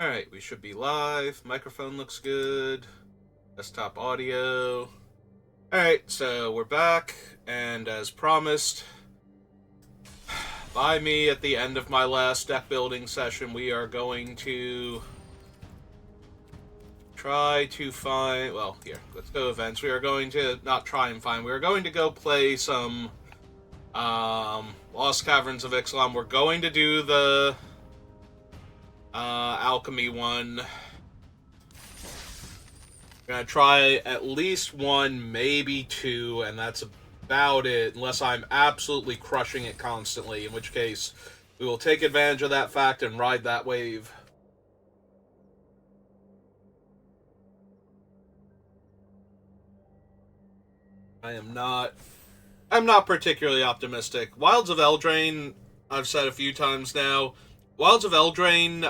Alright, we should be live. Microphone looks good. Desktop audio. Alright, so we're back, and as promised by me at the end of my last deck building session, we are going to try to find... Well, here, let's go events. We are going to not try and find. We are going to go play some Lost Caverns of Ixalan. We're going to do the alchemy one. I'm gonna try at least one, maybe two, and that's about it, unless I'm absolutely crushing it constantly, in which case we will take advantage of that fact and ride that wave. I'm not particularly optimistic. Wilds of Eldraine, I've said a few times now. Wilds of Eldraine,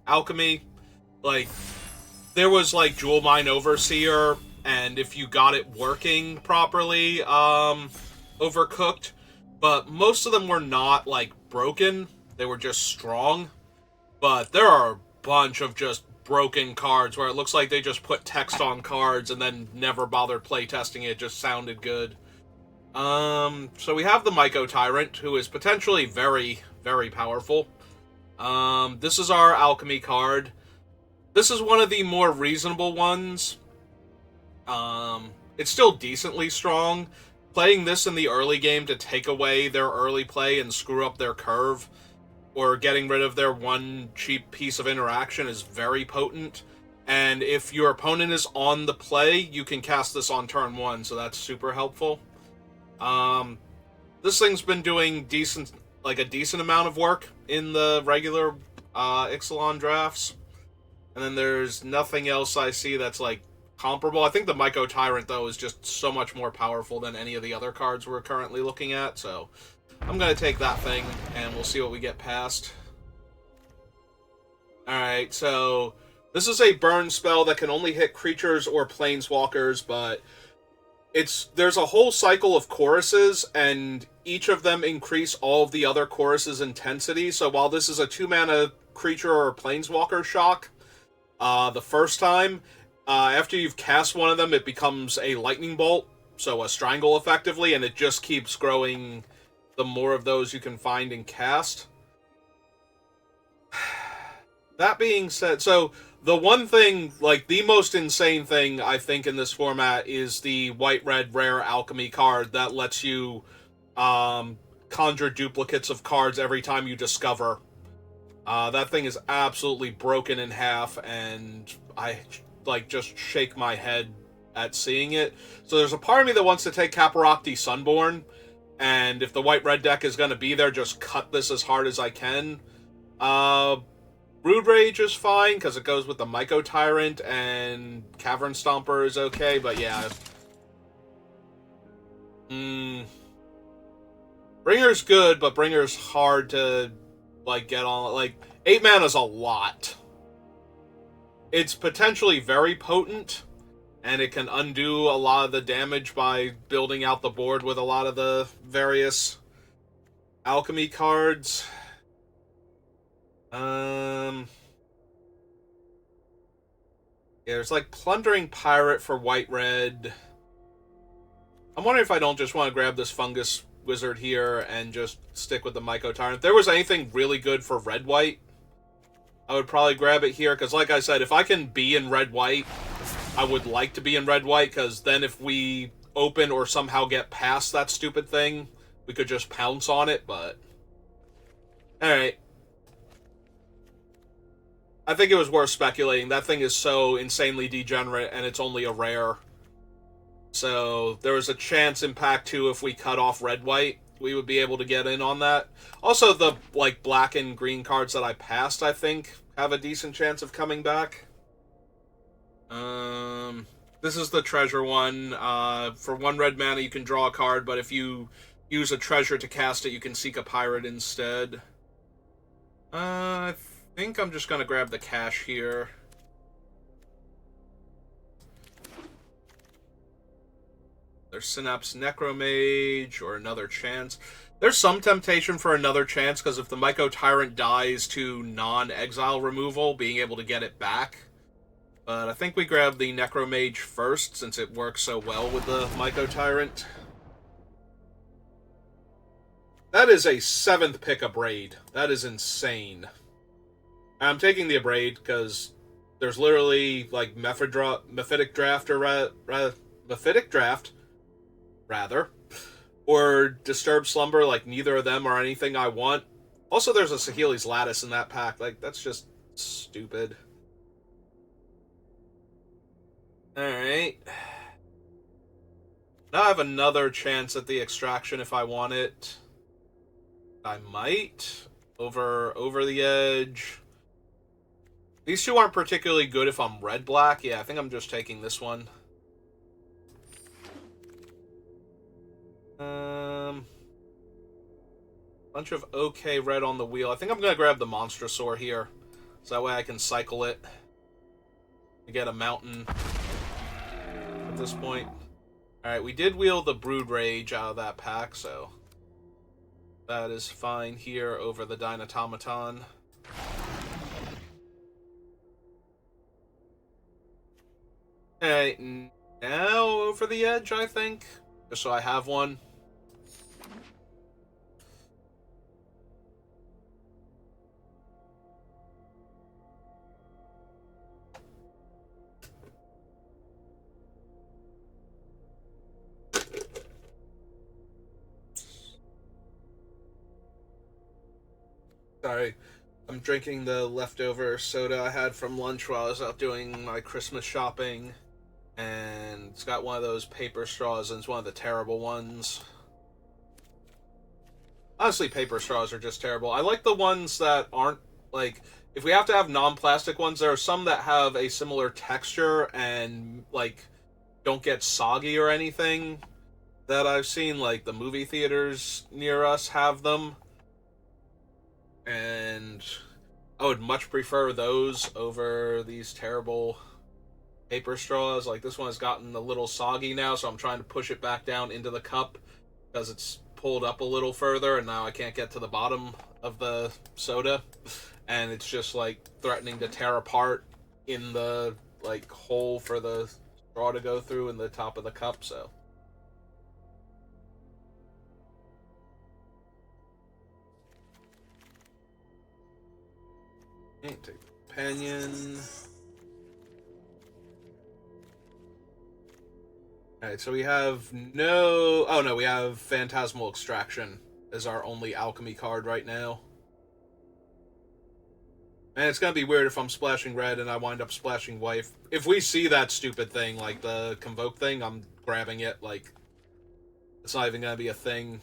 alchemy, like, there was, like, Jewel Mine Overseer, and if you got it working properly, overcooked, but most of them were not, like, broken. They were just strong. But there are a bunch of just broken cards where it looks like they just put text on cards and then never bothered playtesting it. It just sounded good. So we have the Myco Tyrant, who is potentially very, very powerful. This is our alchemy card. This is one of the more reasonable ones. It's still decently strong. Playing this in the early game to take away their early play and screw up their curve, or getting rid of their one cheap piece of interaction, is very potent. And if your opponent is on the play, you can cast this on turn one, so that's super helpful. This thing's been doing a decent amount of work in the regular Ixalan drafts. And then there's nothing else I see that's, like, comparable. I think the Myco Tyrant, though, is just so much more powerful than any of the other cards we're currently looking at, so I'm going to take that thing, and we'll see what we get past. Alright, so this is a burn spell that can only hit creatures or planeswalkers, but there's a whole cycle of choruses, and each of them increase all of the other choruses' intensity, so while this is a 2-mana creature or planeswalker shock, the first time, after you've cast one of them, it becomes a lightning bolt, so a strangle effectively, and it just keeps growing the more of those you can find and cast. That being said, so the one thing, like, the most insane thing, I think, in this format is the white-red rare alchemy card that lets you conjure duplicates of cards every time you discover. That thing is absolutely broken in half, and I, like, just shake my head at seeing it. So there's a part of me that wants to take Caparocti Sunborn, and if the white-red deck is going to be there, just cut this as hard as I can. Brood Rage is fine, because it goes with the Myco Tyrant, and Cavern Stomper is okay, but yeah. Bringer's good, but Bringer's hard to, like, get on. Like, 8 mana is a lot. It's potentially very potent, and it can undo a lot of the damage by building out the board with a lot of the various alchemy cards. Yeah, there's, like, Plundering Pirate for white-red. I'm wondering if I don't just want to grab this Fungus Wizard here and just stick with the Myco Tyrant. If there was anything really good for red-white, I would probably grab it here, because like I said, if I can be in red-white, I would like to be in red-white, because then if we open or somehow get past that stupid thing, we could just pounce on it, but... Alright. I think it was worth speculating. That thing is so insanely degenerate, and it's only a rare. So, there was a chance in Pack 2, if we cut off red-white, we would be able to get in on that. Also, the, like, black and green cards that I passed, I think, have a decent chance of coming back. This is the treasure one. For 1 red mana, you can draw a card, but if you use a treasure to cast it, you can seek a pirate instead. I think I'm just gonna grab the cash here. There's Synapse Necromage, or another chance. There's some temptation for another chance, because if the Myco Tyrant dies to non-exile removal, being able to get it back. But I think we grab the Necromage first, since it works so well with the Myco Tyrant. That is a 7th pick Abrade. That is insane. I'm taking the Abrade, because there's literally, like, Mephitic Draft, or Disturbed Slumber. Like, neither of them are anything I want. Also, there's a Saheeli's Lattice in that pack. Like, that's just stupid. Alright. Now I have another chance at the extraction if I want it. I might. Over the edge. These two aren't particularly good if I'm red-black. Yeah, I think I'm just taking this one. Bunch of okay red on the wheel. I think I'm going to grab the Monstrosaur here. So that way I can cycle it. To get a mountain at this point. Alright, we did wheel the Brood Rage out of that pack, so that is fine here over the Dynatomaton. Alright, now over the edge, I think. Just so I have one. Sorry, I'm drinking the leftover soda I had from lunch while I was out doing my Christmas shopping. And it's got one of those paper straws, and it's one of the terrible ones. Honestly, paper straws are just terrible. I like the ones that aren't, like, if we have to have non-plastic ones, there are some that have a similar texture and, like, don't get soggy or anything that I've seen. Like, the movie theaters near us have them. And I would much prefer those over these terrible paper straws. Like, this one has gotten a little soggy now, so I'm trying to push it back down into the cup because it's pulled up a little further, and now I can't get to the bottom of the soda, and it's just, like, threatening to tear apart in the, like, hole for the straw to go through in the top of the cup, so. Okay, take the companion. Alright, so we have no... Oh, no, we have Phantasmal Extraction as our only alchemy card right now. And it's gonna be weird if I'm splashing red and I wind up splashing white. If we see that stupid thing, like the Convoke thing, I'm grabbing it. Like, it's not even gonna be a thing.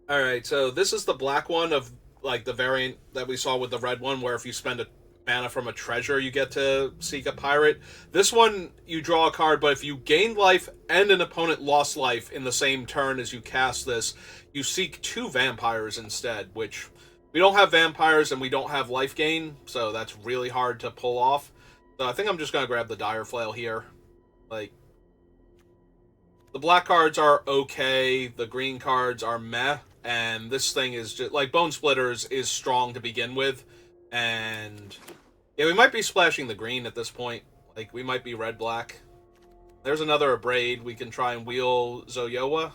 Alright, so this is the black one of, like, the variant that we saw with the red one, where if you spend a mana from a treasure, you get to seek a pirate. This one, you draw a card, but if you gained life and an opponent lost life in the same turn as you cast this, you seek 2 vampires instead, which we don't have vampires and we don't have life gain, so that's really hard to pull off. So I think I'm just going to grab the Dire Flail here. Like, the black cards are okay, the green cards are meh, and this thing is just, like, Bone Splitters is strong to begin with, and yeah, we might be splashing the green at this point. Like, we might be red-black. There's another Abrade. We can try and wheel Zoyoa.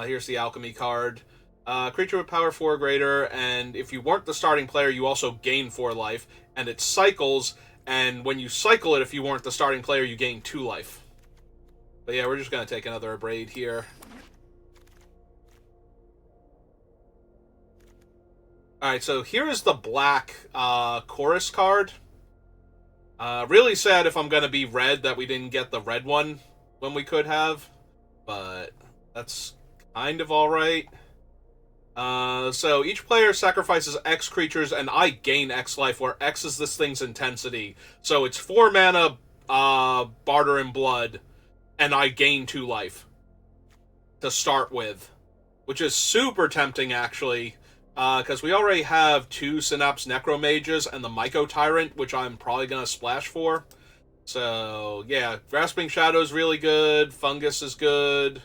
Here's the Alchemy card. Creature with power 4 or greater, and if you weren't the starting player, you also gain 4 life, and it cycles, and when you cycle it, if you weren't the starting player, you gain 2 life. But yeah, we're just going to take another Abrade here. Alright, so here is the black Chorus card. Really sad if I'm going to be red that we didn't get the red one when we could have. But that's kind of alright. So each player sacrifices X creatures and I gain X life, where X is this thing's intensity. So it's 4 mana Barter in Blood, and I gain 2 life to start with. Which is super tempting, actually. Because we already have 2 Synapse Necromages and the Myco Tyrant, which I'm probably going to splash for. So, yeah, Grasping Shadow is really good. Fungus is good.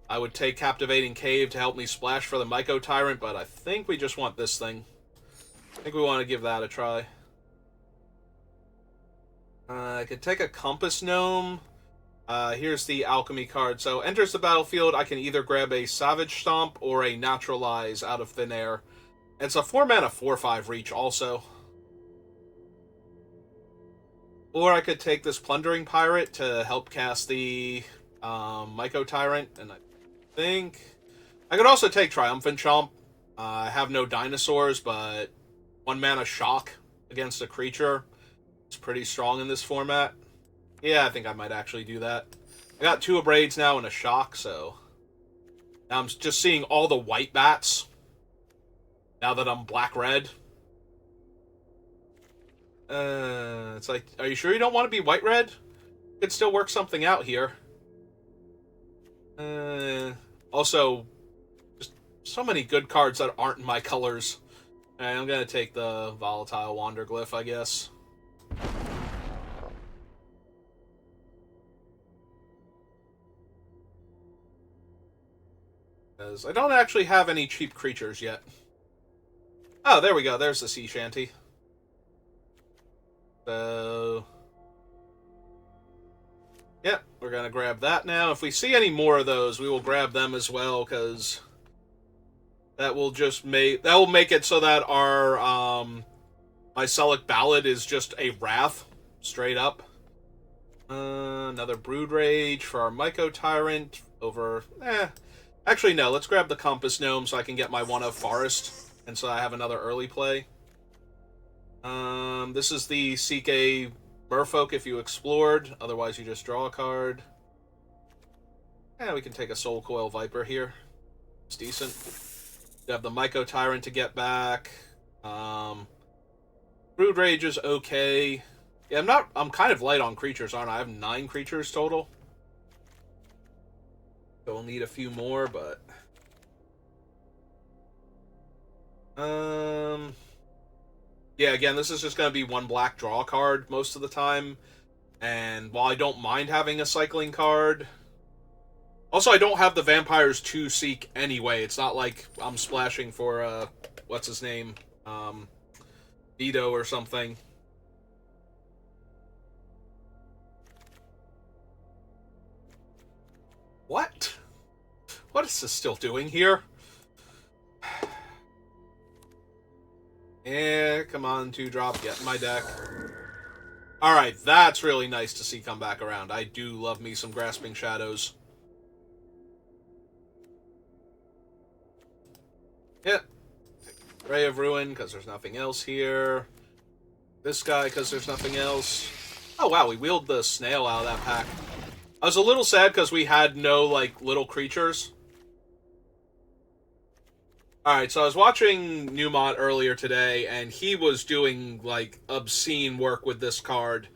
I would take Captivating Cave to help me splash for the Myco Tyrant, but I think we just want this thing. I think we want to give that a try. I could take a Compass Gnome. Here's the Alchemy card. So, enters the battlefield, I can either grab a Savage Stomp or a Naturalize out of thin air. It's a 4-mana 4/5 reach also. Or I could take this Plundering Pirate to help cast the Myco Tyrant, and I think I could also take Triumphant Chomp. I have no dinosaurs, but 1-mana shock against a creature is pretty strong in this format. Yeah, I think I might actually do that. I got 2 Abrades now and a shock, so now I'm just seeing all the white bats now that I'm black-red. It's like, are you sure you don't want to be white-red? Could still work something out here. Also, just so many good cards that aren't in my colors. Alright, I'm gonna take the Volatile Wanderglyph, I guess. Because I don't actually have any cheap creatures yet. Oh, there we go. There's the Sea Shanty. So, yeah, we're gonna grab that now. If we see any more of those, we will grab them as well, because that will make it so that our Mycelic Ballad is just a Wrath, straight up. Another Brood Rage for our Myco Tyrant over. Actually, no. Let's grab the Compass Gnome so I can get my 1-of Forest, and so I have another early play. This is the Seek a Merfolk if you explored. Otherwise, you just draw a card. Yeah, we can take a Soul Coil Viper here. It's decent. We have the Myco Tyrant to get back. Brood Rage is okay. Yeah, I'm kind of light on creatures, aren't I? I have 9 creatures total. So we'll need a few more, but yeah, again, this is just going to be 1 black draw card most of the time. And while I don't mind having a cycling card, also I don't have the Vampires to seek anyway. It's not like I'm splashing for what's his name, Vito or something. What? What is this still doing here? Yeah, come on, 2-drop, get in my deck. Alright, that's really nice to see come back around. I do love me some Grasping Shadows. Yep. Ray of Ruin, because there's nothing else here. This guy, because there's nothing else. Oh wow, we wheeled the snail out of that pack. I was a little sad because we had no, like, little creatures. Alright, so I was watching Newmont earlier today, and he was doing, like, obscene work with this card.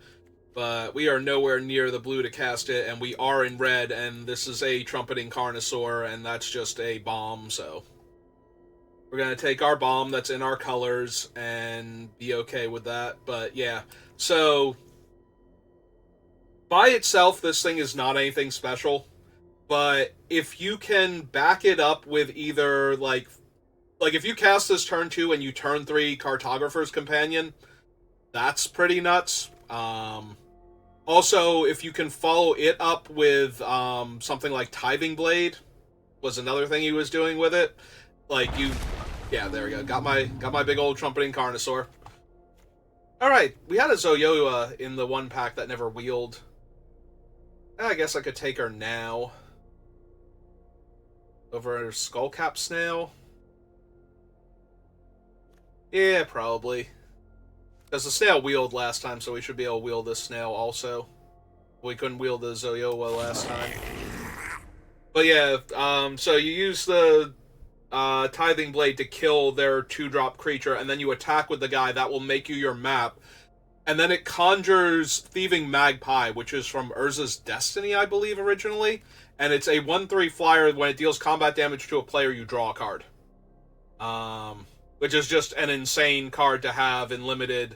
But we are nowhere near the blue to cast it, and we are in red, and this is a Trumpeting Carnosaur, and that's just a bomb, so we're going to take our bomb that's in our colors and be okay with that. But, yeah, so by itself, this thing is not anything special, but if you can back it up with either, like if you cast this turn 2 and you turn 3 Cartographer's Companion, that's pretty nuts. Also, if you can follow it up with something like Tithing Blade, was another thing he was doing with it. Like, yeah, there we go. Got my big old Trumpeting Carnosaur. Alright, we had a Zoyoa in the 1 pack that never wheeled. I guess I could take her now. Over a Skullcap Snail. Yeah, probably. Because the snail wheeled last time, so we should be able to wheel this snail also. We couldn't wheel the Zoyoa last time. But yeah, so you use the Tithing Blade to kill their 2-drop creature, and then you attack with the guy. That will make you your map. And then it conjures Thieving Magpie, which is from Urza's Destiny, I believe, originally. And it's a 1/3 flyer. When it deals combat damage to a player, you draw a card. Which is just an insane card to have in limited.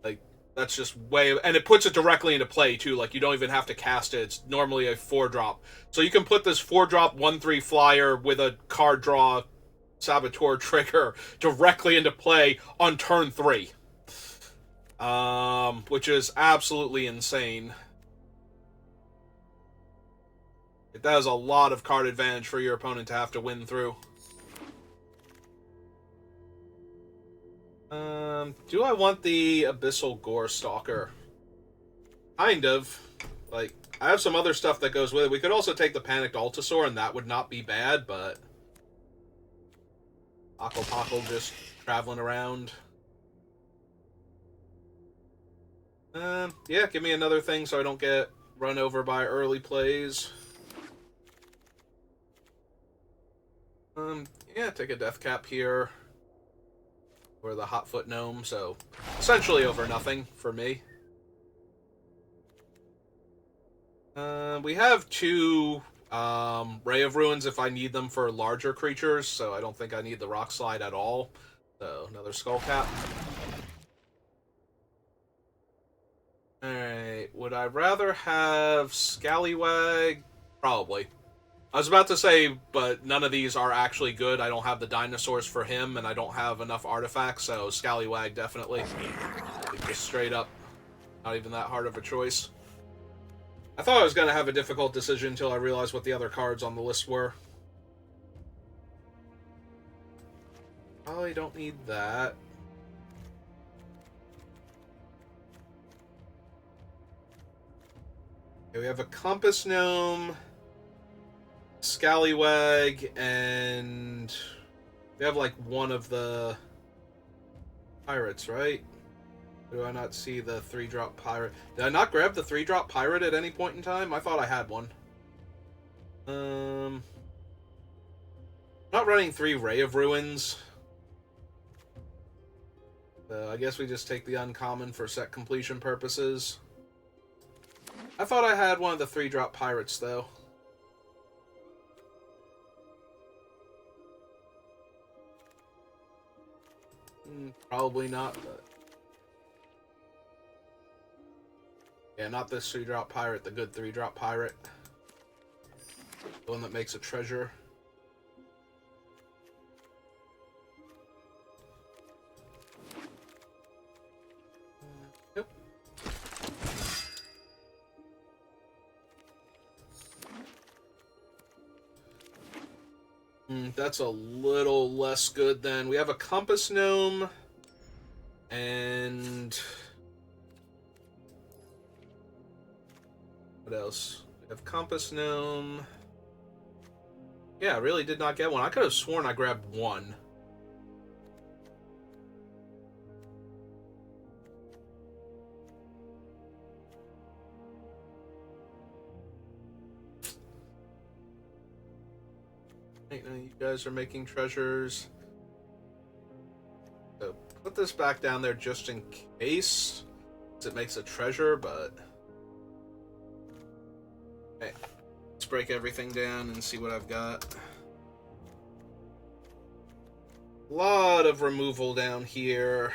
Like, That's just way... And it puts it directly into play, too. Like, you don't even have to cast it. It's normally a 4-drop. So you can put this 4-drop 1/3 flyer with a card draw Saboteur trigger directly into play on turn 3. Which is absolutely insane. That is a lot of card advantage for your opponent to have to win through. Do I want the Abyssal Gore Stalker? Kind of. Like, I have some other stuff that goes with it. We could also take the Panicked Altasaur, and that would not be bad, but... Paco just traveling around. Yeah, give me another thing so I don't get run over by early plays. Yeah, take a Death Cap here. Or the Hotfoot Gnome, so essentially over nothing for me. We have 2 Ray of Ruins if I need them for larger creatures, so I don't think I need the Rock Slide at all. So, another Skullcap. Alright, would I rather have Scallywag? Probably. I was about to say, but none of these are actually good. I don't have the dinosaurs for him, and I don't have enough artifacts, so Scallywag definitely. Just straight up. Not even that hard of a choice. I thought I was going to have a difficult decision until I realized what the other cards on the list were. Probably don't need that. Okay, we have a Compass Gnome, Scallywag, and we have like one of the pirates, right? Do I not see the 3-drop pirate? Did I not grab the 3-drop pirate at any point in time? I thought I had one. Not running 3 Ray of Ruins. I guess we just take the uncommon for set completion purposes. I thought I had one of the 3-drop pirates, though. Probably not, but... Yeah, not this 3-drop pirate, the good 3-drop pirate. The one that makes a treasure. Yep. That's a little less good then. We have a Compass Gnome. And... what else? We have Compass Gnome. Yeah, I really did not get one. I could have sworn I grabbed one. Right now you guys are making treasures. So put this back down there just in case it makes a treasure, but... Okay, let's break everything down and see what I've got. A lot of removal down here.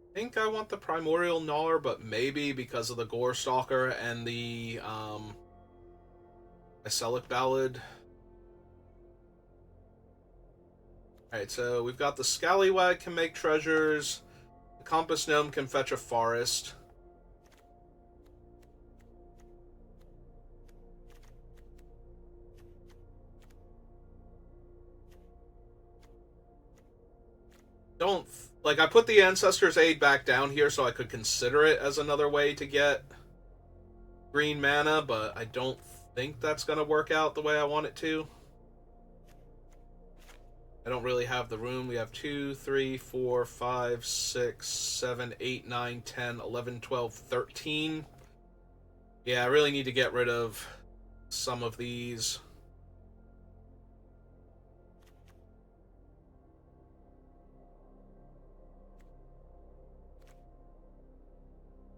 I think I want the Primordial Gnawer, but maybe because of the Gore Stalker and the Icelic Ballad. Alright, so we've got the Scallywag can make treasures. The Compass Gnome can fetch a forest. Like, I put the Ancestor's Aid back down here so I could consider it as another way to get green mana, but I don't think that's going to work out the way I want it to. I don't really have the room. We have 2, 3, 4, 5, 6, 7, 8, 9, 10, 11, 12, 13. Yeah, I really need to get rid of some of these.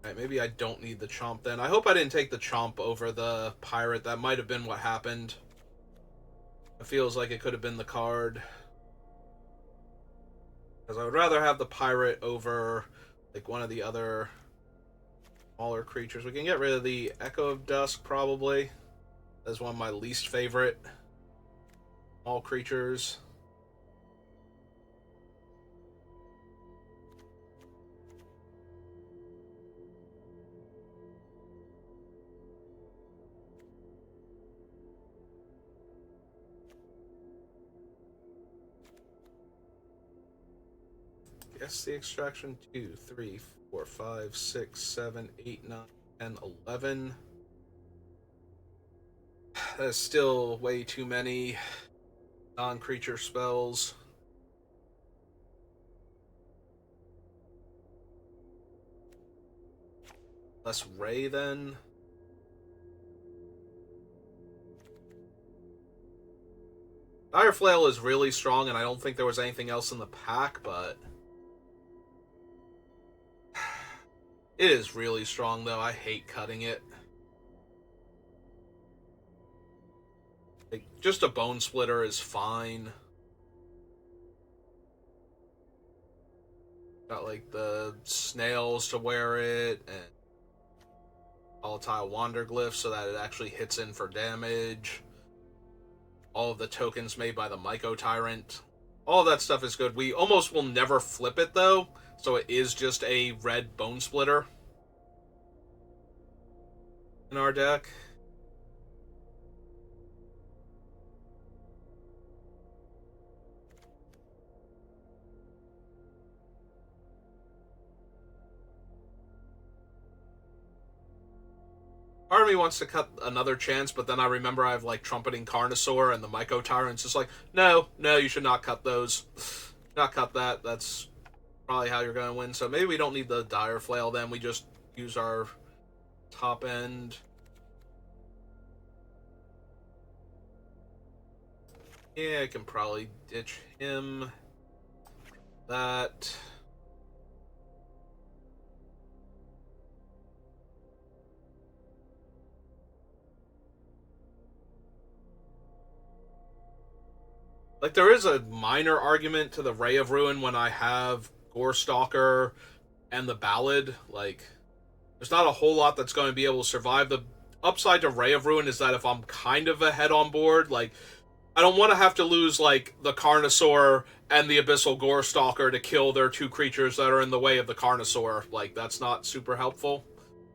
Alright, maybe I don't need the Chomp then. I hope I didn't take the Chomp over the Pirate. That might have been what happened. It feels like it could have been the card. Because I would rather have the pirate over like one of the other smaller creatures. We can get rid of the Echo of Dusk probably. That's one of my least favorite small creatures. Guess the extraction 2, 3, 4, 5, 6, 7, 8, 9, 10, 11. That's still way too many non-creature spells. Less Ray then. Dire Flail is really strong, and I don't think there was anything else in the pack, but it is really strong, though. I hate cutting it. Like, just a Bone Splitter is fine. Got, like, the snails to wear it, and volatile Wanderglyph so that it actually hits in for damage. All of the tokens made by the Myco Tyrant. All of that stuff is good. We almost will never flip it, though, so it is just a red Bone Splitter in our deck. Part of me wants to cut another chance, but then I remember I have like Trumpeting Carnosaur and the Myco Tyrant's just like, no, you should not cut those. Not cut that. That's probably how you're going to win. So maybe we don't need the Dire Flail then. We just use our top end. Yeah, I can probably ditch him. That. Like, there is a minor argument to the Ray of Ruin when I have Gorestalker and the Ballad. Like, there's not a whole lot that's going to be able to survive. The upside to Ray of Ruin is that if I'm kind of ahead on board, like, I don't want to have to lose, like, the Carnosaur and the Abyssal Gorestalker to kill their two creatures that are in the way of the Carnosaur. Like, that's not super helpful.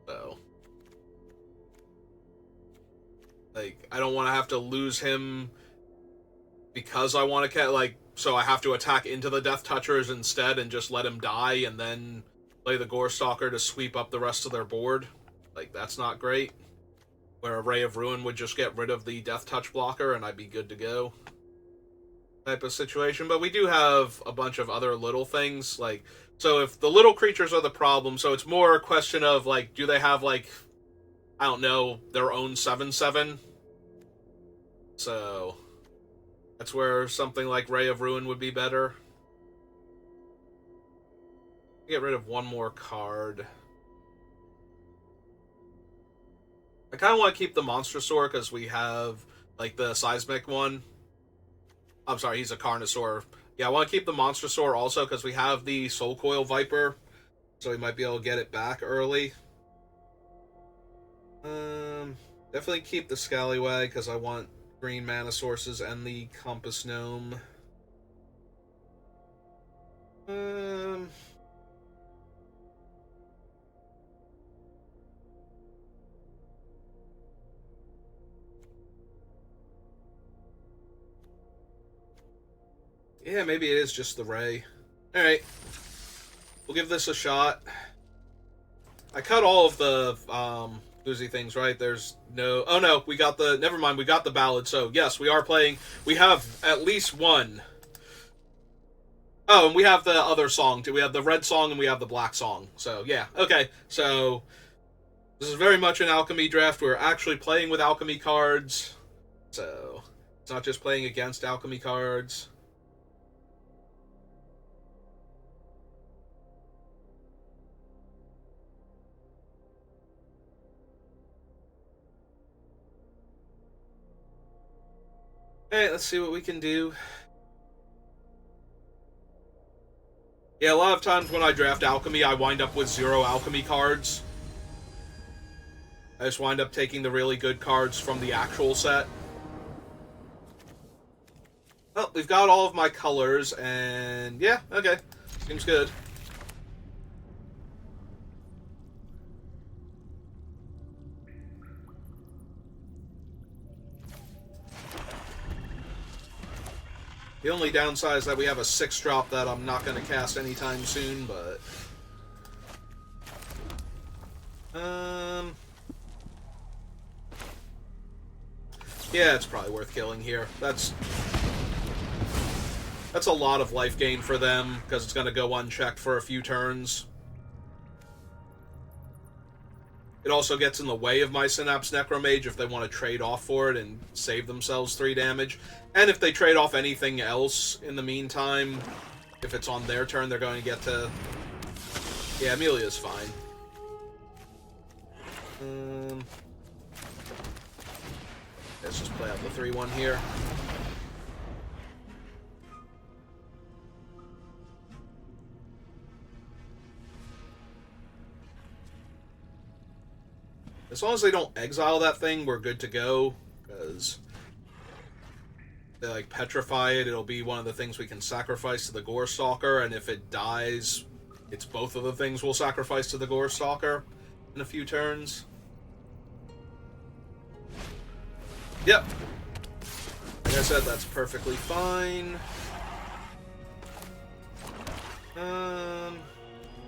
So, like, I don't want to have to lose him because I want to like, so I have to attack into the Death Touchers instead and just let him die and then play the Gorestalker to sweep up the rest of their board. Like, that's not great. Where a Ray of Ruin would just get rid of the Death Touch blocker and I'd be good to go. Type of situation. But we do have a bunch of other little things. Like, so if the little creatures are the problem, so it's more a question of, like, do they have, like, I don't know, their own 7/7? So that's where something like Ray of Ruin would be better. Get rid of one more card. I kind of want to keep the Monstrosaur because we have, like, the Seismic one. I'm sorry, he's a Carnosaur. Yeah, I want to keep the Monstrosaur also because we have the Soul Coil Viper, so we might be able to get it back early. Definitely keep the Scallywag because I want green mana sources and the Compass Gnome. Yeah, maybe it is just the Ray. Alright. We'll give this a shot. I cut all of the boozy things, right? There's no... Oh, no. We got the... Never mind. We got the Ballad. So, yes, we are playing... We have at least one. Oh, and we have the other song, too. We have the red song and we have the black song. So, yeah. Okay. So, this is very much an alchemy draft. We're actually playing with alchemy cards. So, it's not just playing against alchemy cards. Hey, let's see what we can do. Yeah, a lot of times when I draft alchemy, I wind up with 0 alchemy cards. I just wind up taking the really good cards from the actual set. Well, we've got all of my colors, and yeah, okay. Seems good. The only downside is that we have a 6-drop that I'm not going to cast anytime soon, but... Yeah, it's probably worth killing here. That's a lot of life gain for them, because it's going to go unchecked for a few turns. It also gets in the way of my Synapse Necromage if they want to trade off for it and save themselves 3 damage. And if they trade off anything else in the meantime, if it's on their turn, they're going to get to... Yeah, Amelia's fine. Let's just play out the 3-1 here. As long as they don't exile that thing, we're good to go, because they, like, petrify it. It'll be one of the things we can sacrifice to the Gore Stalker, and if it dies, it's both of the things we'll sacrifice to the Gore Stalker in a few turns. Yep. Like I said, that's perfectly fine.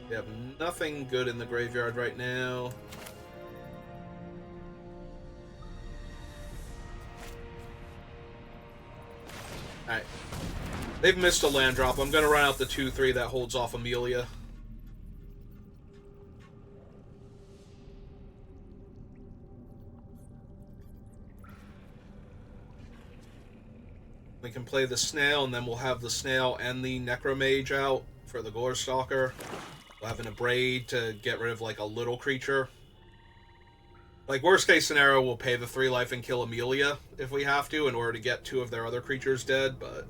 We have nothing good in the graveyard right now. Alright. They've missed a land drop. I'm going to run out the 2-3 that holds off Amelia. We can play the Snail, and then we'll have the Snail and the Necromage out for the Gore Stalker. We'll have an Abrade to get rid of, like, a little creature. Like, worst case scenario, we'll pay the 3 life and kill Amelia if we have to in order to get 2 of their other creatures dead, but...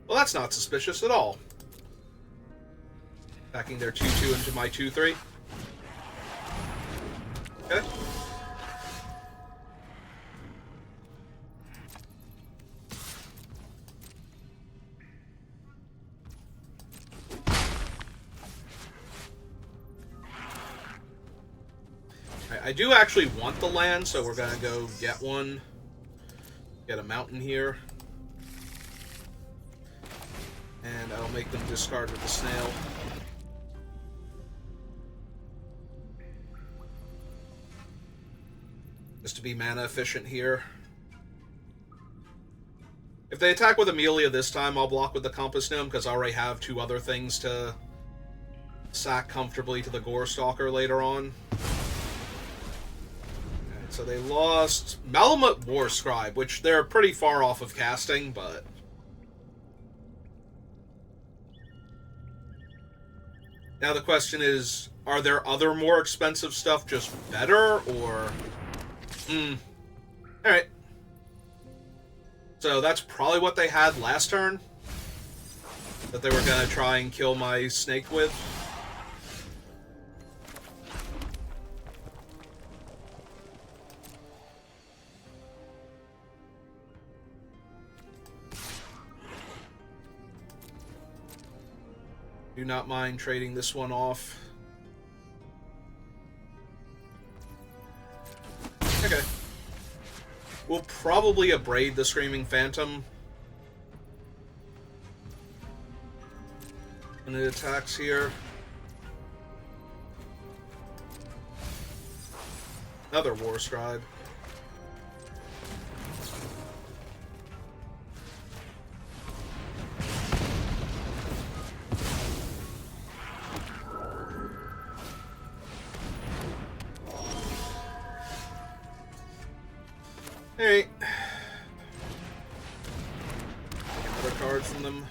Well, that's not suspicious at all. Backing their 2-2 into my 2-3. Okay. I do actually want the land, so we're gonna go get one. Get a mountain here. And I'll make them discard with the Snail. Just to be mana efficient here. If they attack with Amelia this time, I'll block with the Compass Gnome, because I already have 2 other things to sack comfortably to the Gore Stalker later on. So they lost Malamut War Scribe, which they're pretty far off of casting, but... Now the question is, are there other more expensive stuff just better, or... Alright. So that's probably what they had last turn. That they were going to try and kill my snake with. Do not mind trading this one off. Okay. We'll probably Abrade the Screaming Phantom. And it attacks here. Another War Scribe. Alright. Another card from them.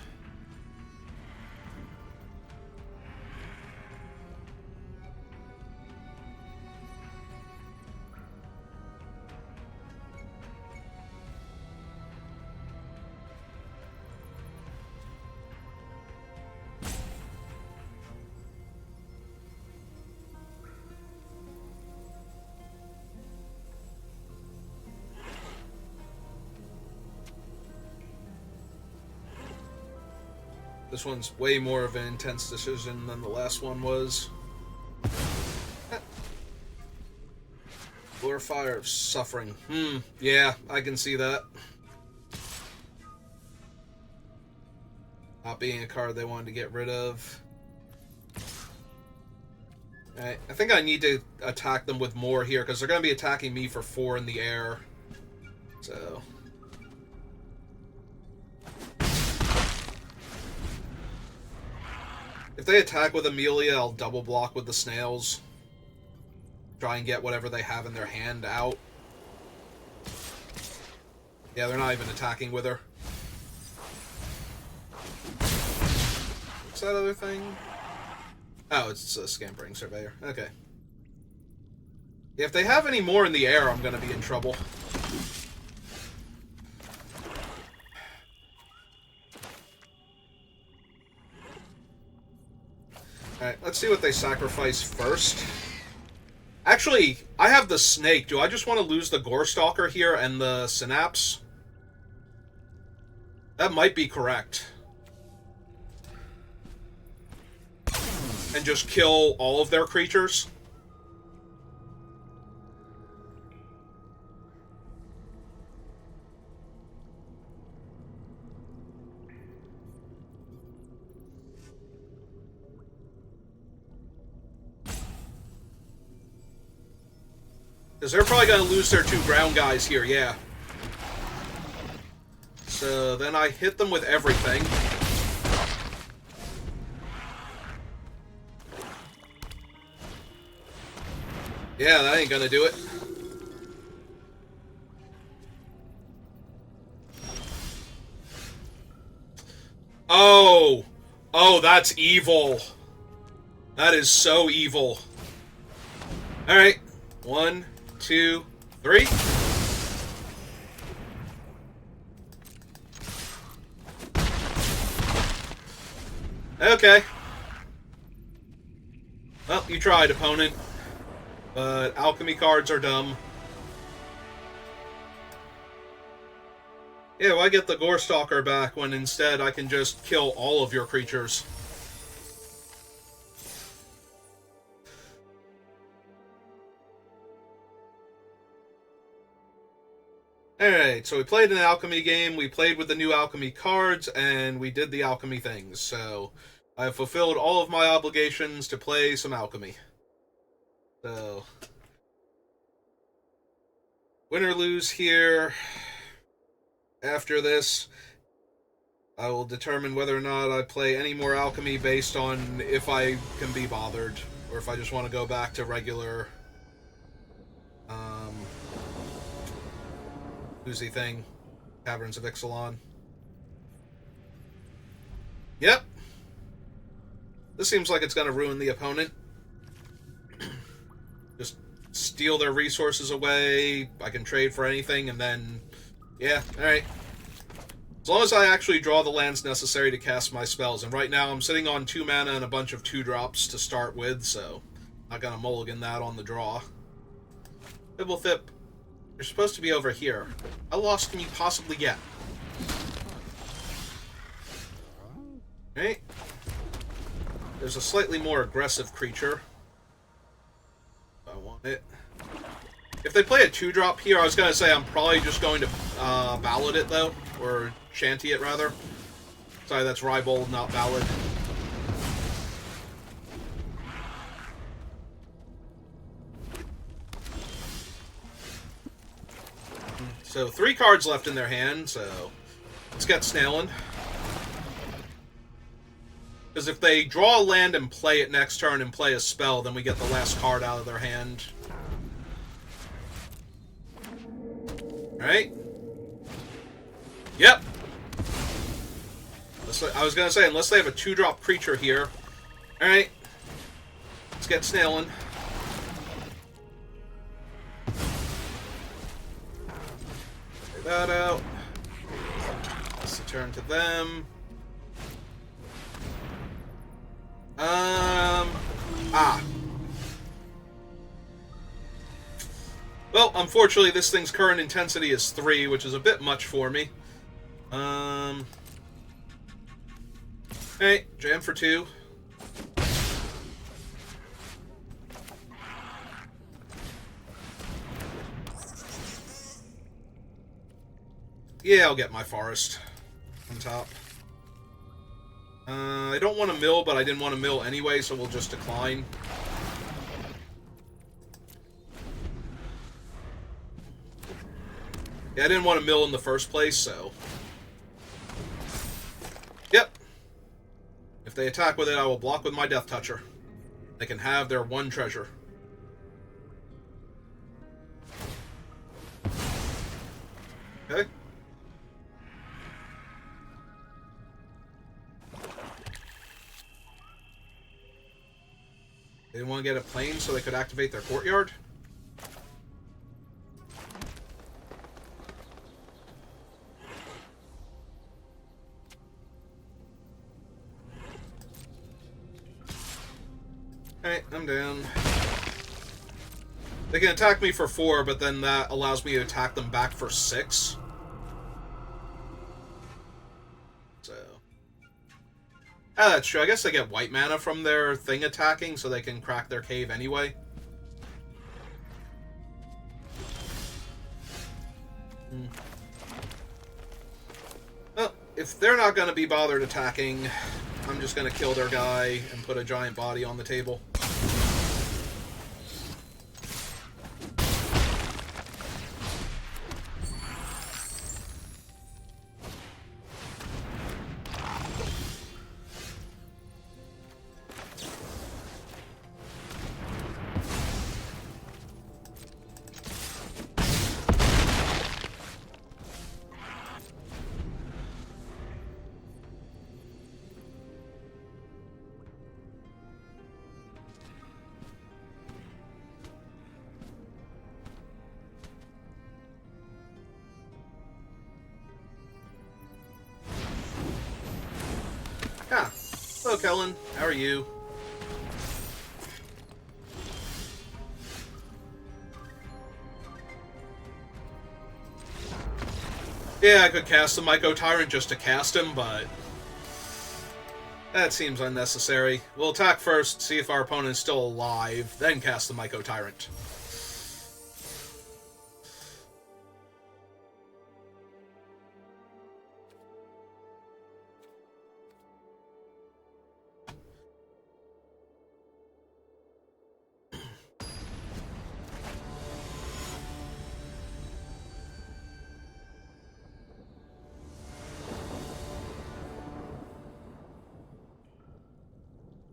This one's way more of an intense decision than the last one was. Glorifier of Suffering. Yeah, I can see that. Not being a card they wanted to get rid of. Alright, I think I need to attack them with more here, because they're going to be attacking me for 4 in the air. So... if they attack with Amelia, I'll double block with the snails. Try and get whatever they have in their hand out. Yeah, they're not even attacking with her. What's that other thing? Oh, it's a Scampering Surveyor. Okay. Yeah, if they have any more in the air, I'm going to be in trouble. Alright, let's see what they sacrifice first. Actually, I have the snake. Do I just want to lose the Gorestalker here and the Synapse? That might be correct. And just kill all of their creatures? Because they're probably going to lose their 2 ground guys here, yeah. So then I hit them with everything. Yeah, that ain't going to do it. Oh! Oh, that's evil. That is so evil. Alright. 1, 2, 3. Okay. Well, you tried, opponent. But alchemy cards are dumb. Yeah, why get the Gorestalker back when instead I can just kill all of your creatures? Alright, so we played an alchemy game, we played with the new alchemy cards, and we did the alchemy things. So, I have fulfilled all of my obligations to play some alchemy. So, win or lose here. After this, I will determine whether or not I play any more alchemy based on if I can be bothered, or if I just want to go back to regular Uzi thing, Caverns of Ixalan. Yep. This seems like it's going to ruin the opponent. Just steal their resources away, I can trade for anything, and then... yeah, alright. As long as I actually draw the lands necessary to cast my spells, and right now I'm sitting on 2 mana and a bunch of 2-drops to start with, so I'm not going to mulligan that on the draw. Bibblethip, you're supposed to be over here. How lost can you possibly get? Right? There's a slightly more aggressive creature. I want it. If they play a 2-drop here, I was going to say I'm probably just going to ballad it, though. Or shanty it, rather. Sorry, that's Rybold, not ballad. So, 3 cards left in their hand, so let's get snailing. Because if they draw a land and play it next turn and play a spell, then we get the last card out of their hand. Alright. Yep. I was going to say, unless they have a 2-drop creature here. Alright. Let's get snailing. Lay that out. Let's turn to them. Well, unfortunately, this thing's current intensity is 3, which is a bit much for me. Hey, jam for 2. Yeah, I'll get my forest on top. I don't want to mill, but I didn't want to mill anyway, so we'll just decline. Yeah, I didn't want to mill in the first place, so... Yep. If they attack with it, I will block with my Death Toucher. They can have their 1 treasure. Okay. They didn't want to get a plane so they could activate their courtyard. Alright, I'm down. They can attack me for 4, but then that allows me to attack them back for 6. So... Ah, that's true. I guess they get white mana from their thing attacking, so they can crack their cave anyway. Well, if they're not going to be bothered attacking, I'm just going to kill their guy and put a giant body on the table. Ah, hello Kellen, how are you? Yeah, I could cast the Myco Tyrant just to cast him, but that seems unnecessary. We'll attack first, see if our opponent's still alive, then cast the Myco Tyrant.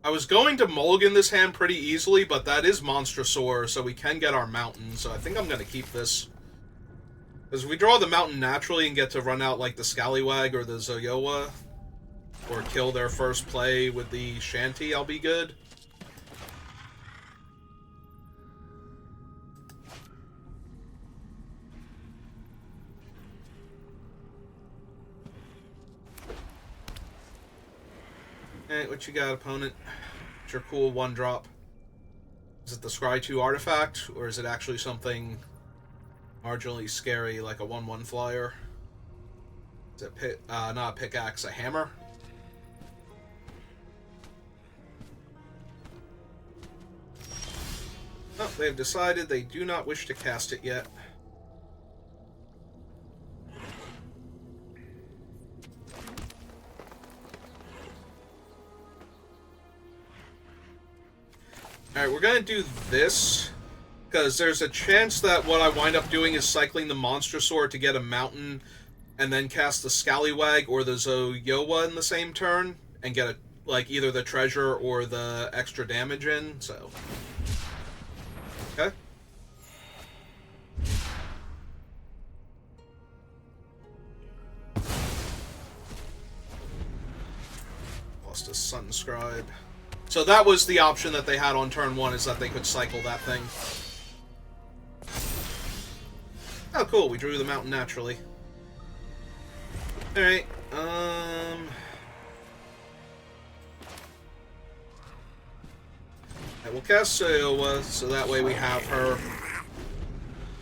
I was going to mulligan this hand pretty easily, but that is Monstrosaur, so we can get our mountain, so I think I'm going to keep this. Because if we draw the mountain naturally and get to run out like the Scallywag or the Zoyoa, or kill their first play with the Shanty, I'll be good. Alright, what you got, opponent? What's your cool 1-drop? Is it the Scry 2 artifact, or is it actually something marginally scary like a 1/1 flyer? Is it not a pickaxe, a hammer? Oh, they've decided they do not wish to cast it yet. Alright, we're gonna do this, because there's a chance that what I wind up doing is cycling the Monstrosaur to get a mountain, and then cast the Scallywag or the Zoyoa in the same turn, and get, like, either the treasure or the extra damage in, so... Okay. Lost a Sunscribe. So that was the option that they had on turn 1, is that they could cycle that thing. Oh, cool, we drew the mountain naturally. Alright, I will cast Zoyoa, so that way we have her.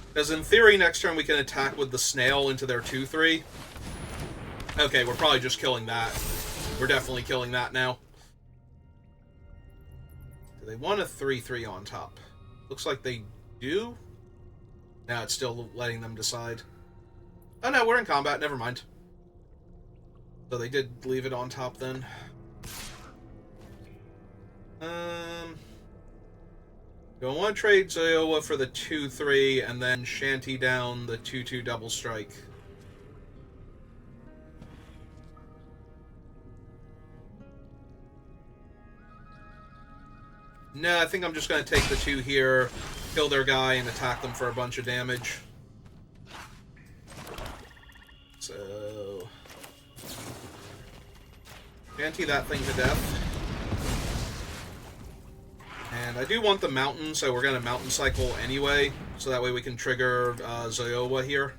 Because in theory, next turn we can attack with the snail into their 2/3. Okay, we're probably just killing that. We're definitely killing that now. Do they want a 3/3 on top? Looks like they do. Now it's still letting them decide. Oh no, we're in combat. Never mind. So they did leave it on top then. Do I want to trade Zoyowa for the 2/3 and then shanty down the 2/2 double strike? No, I think I'm just going to take the 2 here, kill their guy, and attack them for a bunch of damage. So... shanty that thing to death. And I do want the mountain, so we're going to mountain cycle anyway, so that way we can trigger Zoyowa here.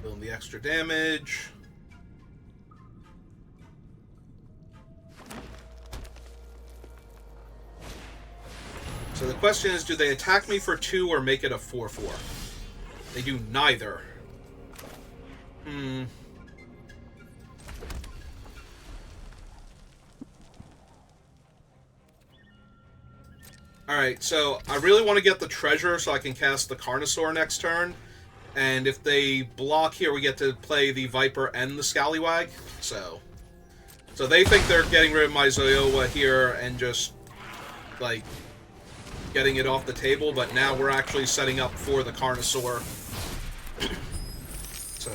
Doing the extra damage. So the question is, do they attack me for 2 or make it a 4/4? They do neither. Alright, so I really want to get the treasure so I can cast the Carnosaur next turn. And if they block here, we get to play the Viper and the Scallywag. So they think they're getting rid of my Zoyowa here and just, like, getting it off the table. But now we're actually setting up for the Carnosaur. So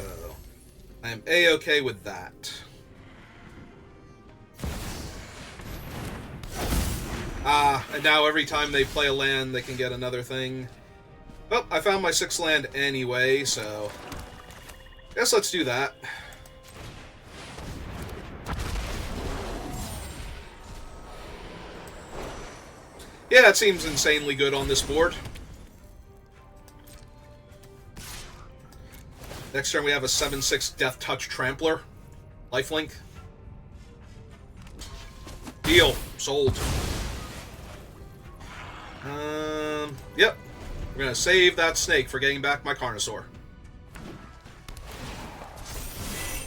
I am A-okay with that. And now every time they play a land, they can get another thing. Well, I found my 6th land anyway, so... guess let's do that. Yeah, it seems insanely good on this board. Next turn we have a 7/6 Death Touch Trampler. Lifelink. Deal. Sold. Yep. We're gonna save that snake for getting back my Carnosaur.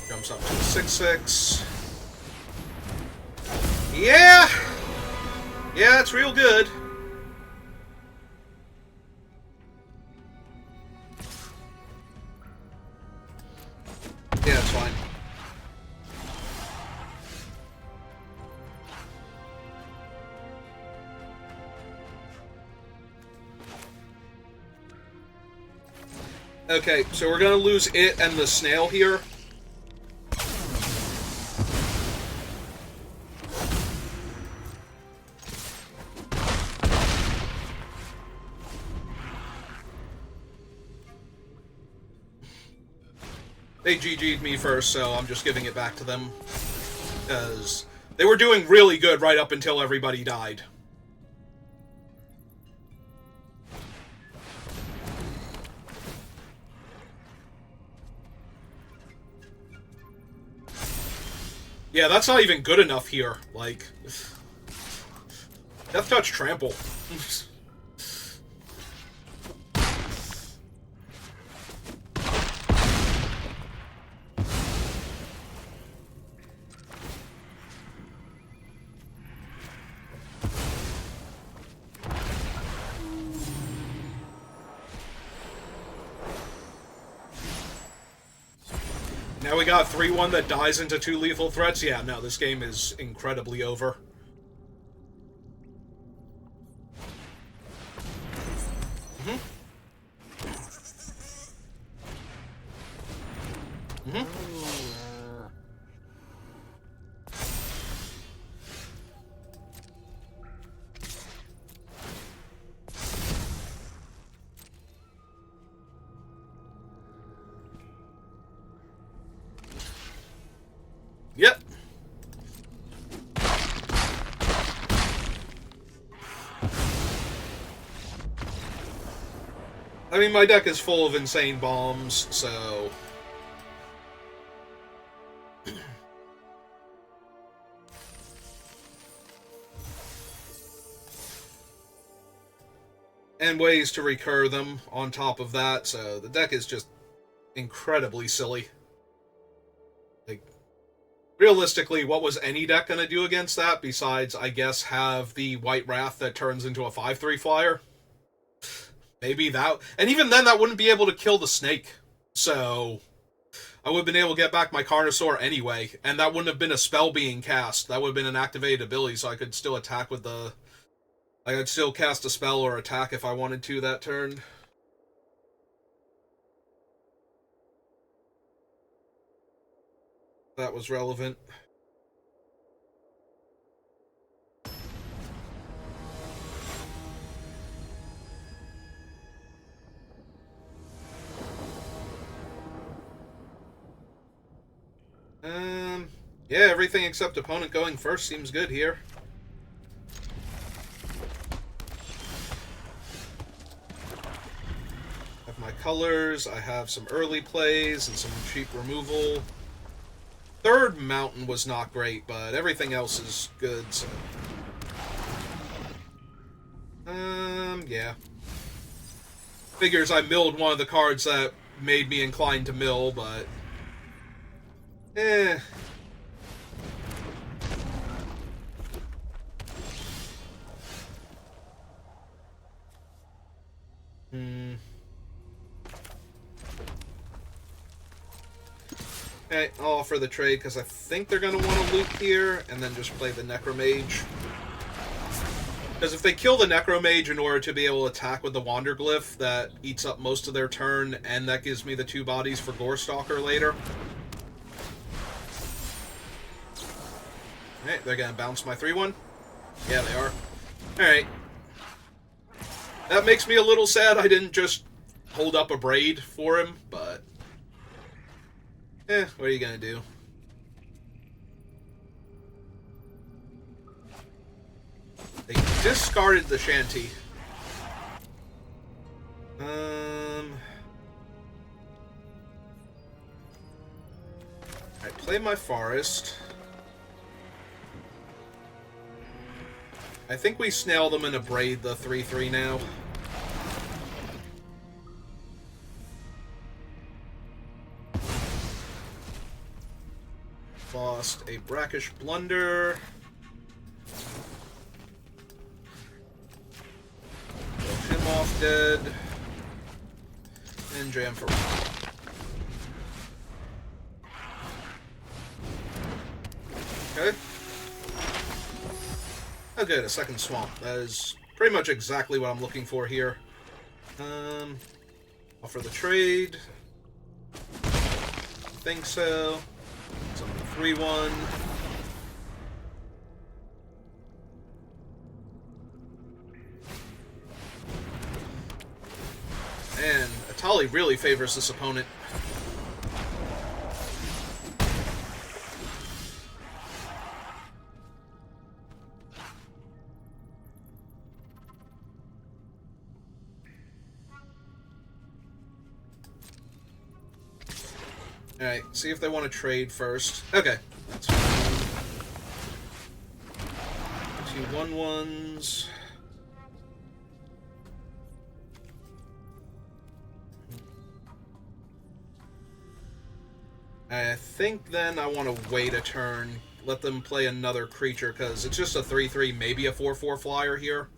Jumps up to 6/6. Yeah! Yeah, it's real good. Yeah, it's fine. Okay, so we're gonna lose it and the snail here. They GG'd me first, so I'm just giving it back to them. Because they were doing really good right up until everybody died. Yeah, that's not even good enough here. Like, Death Touch Trample. Now we got 3/1 that dies into 2 lethal threats. Yeah, no, this game is incredibly over. Yep. I mean, my deck is full of insane bombs, so... and ways to recur them on top of that, so the deck is just incredibly silly. Like, realistically, what was any deck going to do against that besides, I guess, have the White Wrath that turns into a 5/3 flyer? Maybe that... And even then, that wouldn't be able to kill the snake. So, I would have been able to get back my Carnosaur anyway, and that wouldn't have been a spell being cast. That would have been an activated ability, so I could still attack with the... I could still cast a spell or attack if I wanted to that turn. That was relevant. Yeah, everything except opponent going first seems good here. Have my colors, I have some early plays and some cheap removal. Third mountain was not great, but everything else is good, so... yeah. Figures I milled one of the cards that made me inclined to mill, but... Okay, I'll offer the trade because I think they're going to want to loot here and then just play the Necromage. Because if they kill the Necromage in order to be able to attack with the Wanderglyph, that eats up most of their turn, and that gives me the 2 bodies for Gorestalker later. Alright, they're going to bounce my 3/1. Yeah, they are. Alright. That makes me a little sad I didn't just hold up a Braid for him, but... what are you going to do? They discarded the Shanty. I play my Forest. I think we snail them in a Braid the 3/3 now. Lost a Brackish Blunder. Kill him off dead. And jam for one. Okay. Oh good, a second swamp. That is pretty much exactly what I'm looking for here. Offer the trade. Think so. Summon 3/1. And Atali really favors this opponent. Alright, see if they want to trade first. Okay, that's fine. 2 1/1s. I think then I want to wait a turn, let them play another creature, because it's just a 3/3, maybe a 4/4 flyer here.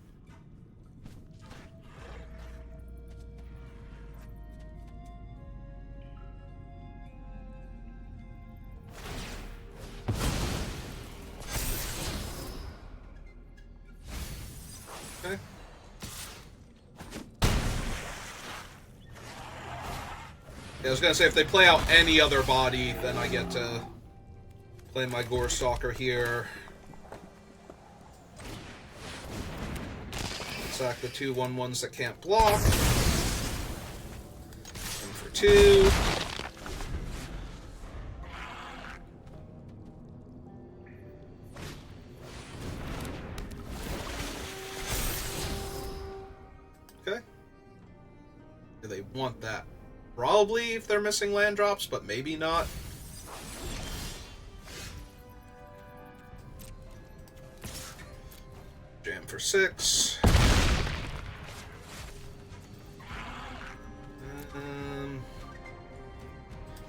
Okay. Yeah, I was going to say, if they play out any other body, then I get to play my Gorestalker here. Sack the 2 1/1s that can't block. 1 for 2. Okay. Do they want that? Probably if they're missing land drops, but maybe not. Jam for 6.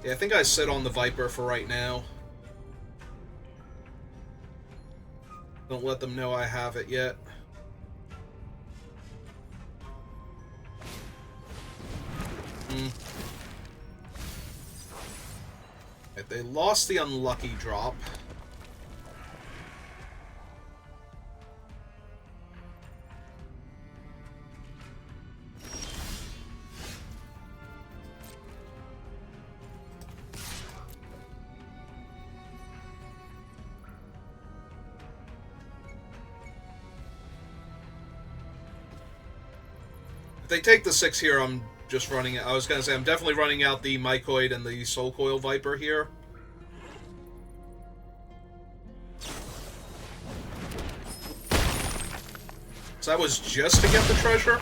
Yeah, I think I sit on the Viper for right now. Don't let them know I have it yet. Right, they lost the unlucky drop. If they take the 6 here, I'm just running... I was going to say, I'm definitely running out the Mycoid and the Soul Coil Viper here. So that was just to get the treasure?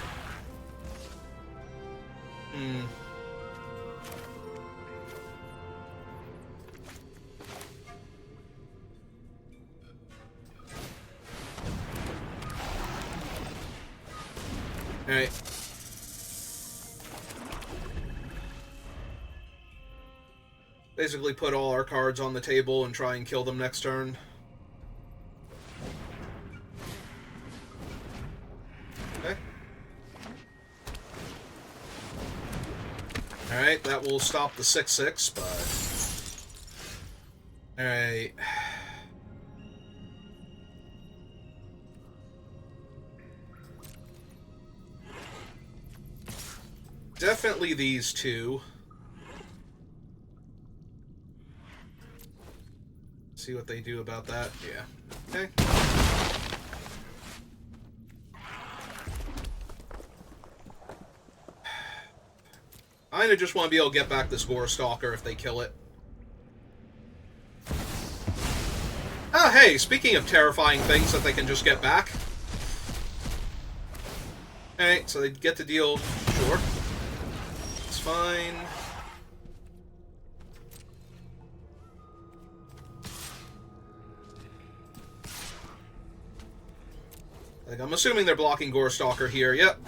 Alright. Basically put all our cards on the table and try and kill them next turn. Okay. Alright, that will stop the 6/6, but... Alright. Definitely these two. See what they do about that. Yeah. Okay. I just want to be able to get back this Gore Stalker if they kill it. Oh, hey, speaking of terrifying things that they can just get back. Alright, so they get the deal. Sure. It's fine. Like, I'm assuming they're blocking Gore Stalker here. Yep.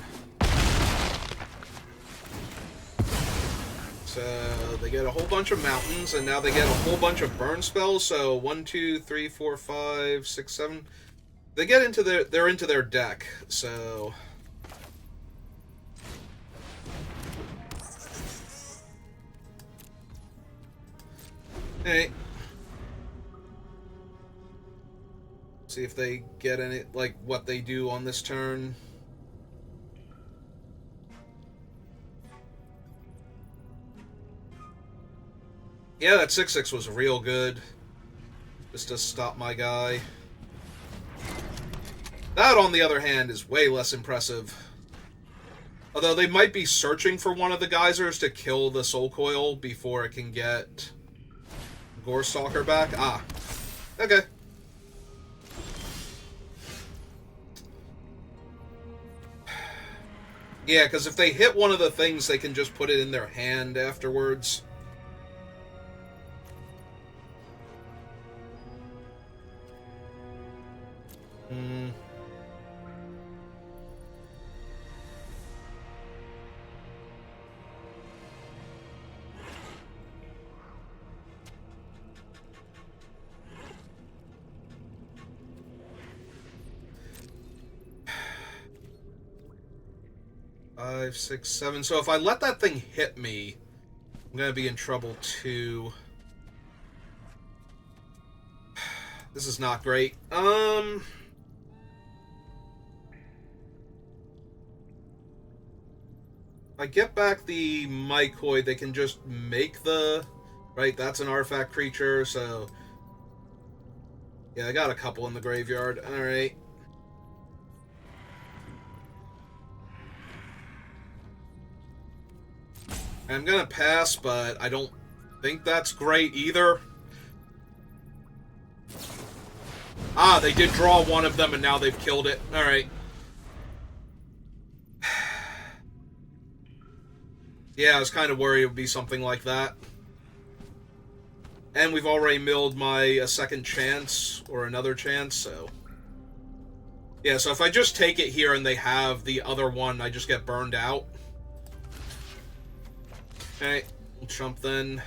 So they get a whole bunch of mountains, and now they get a whole bunch of burn spells. So 1, 2, 3, 4, 5, 6, 7. They get into their... They're into their deck. So... Hey. See if they get any, like, what they do on this turn. Yeah, that 6/6 was real good. Just to stop my guy. That, on the other hand, is way less impressive. Although they might be searching for one of the geysers to kill the Soul Coil before it can get Gore Stalker back. Ah. Okay. Yeah, because if they hit one of the things, they can just put it in their hand afterwards. Hmm. Five, 6, 7. So if I let that thing hit me, I'm gonna be in trouble too. This is not great. If I get back the Mycoid, they can just make the... Right, that's an artifact creature, so... Yeah, I got a couple in the graveyard. Alright. I'm gonna pass, but I don't think that's great either. Ah, they did draw one of them, and now they've killed it. Alright. Yeah, I was kind of worried it would be something like that. And we've already milled my second chance, or another chance, so... Yeah, so if I just take it here and they have the other one, I just get burned out. Okay, we'll chump then.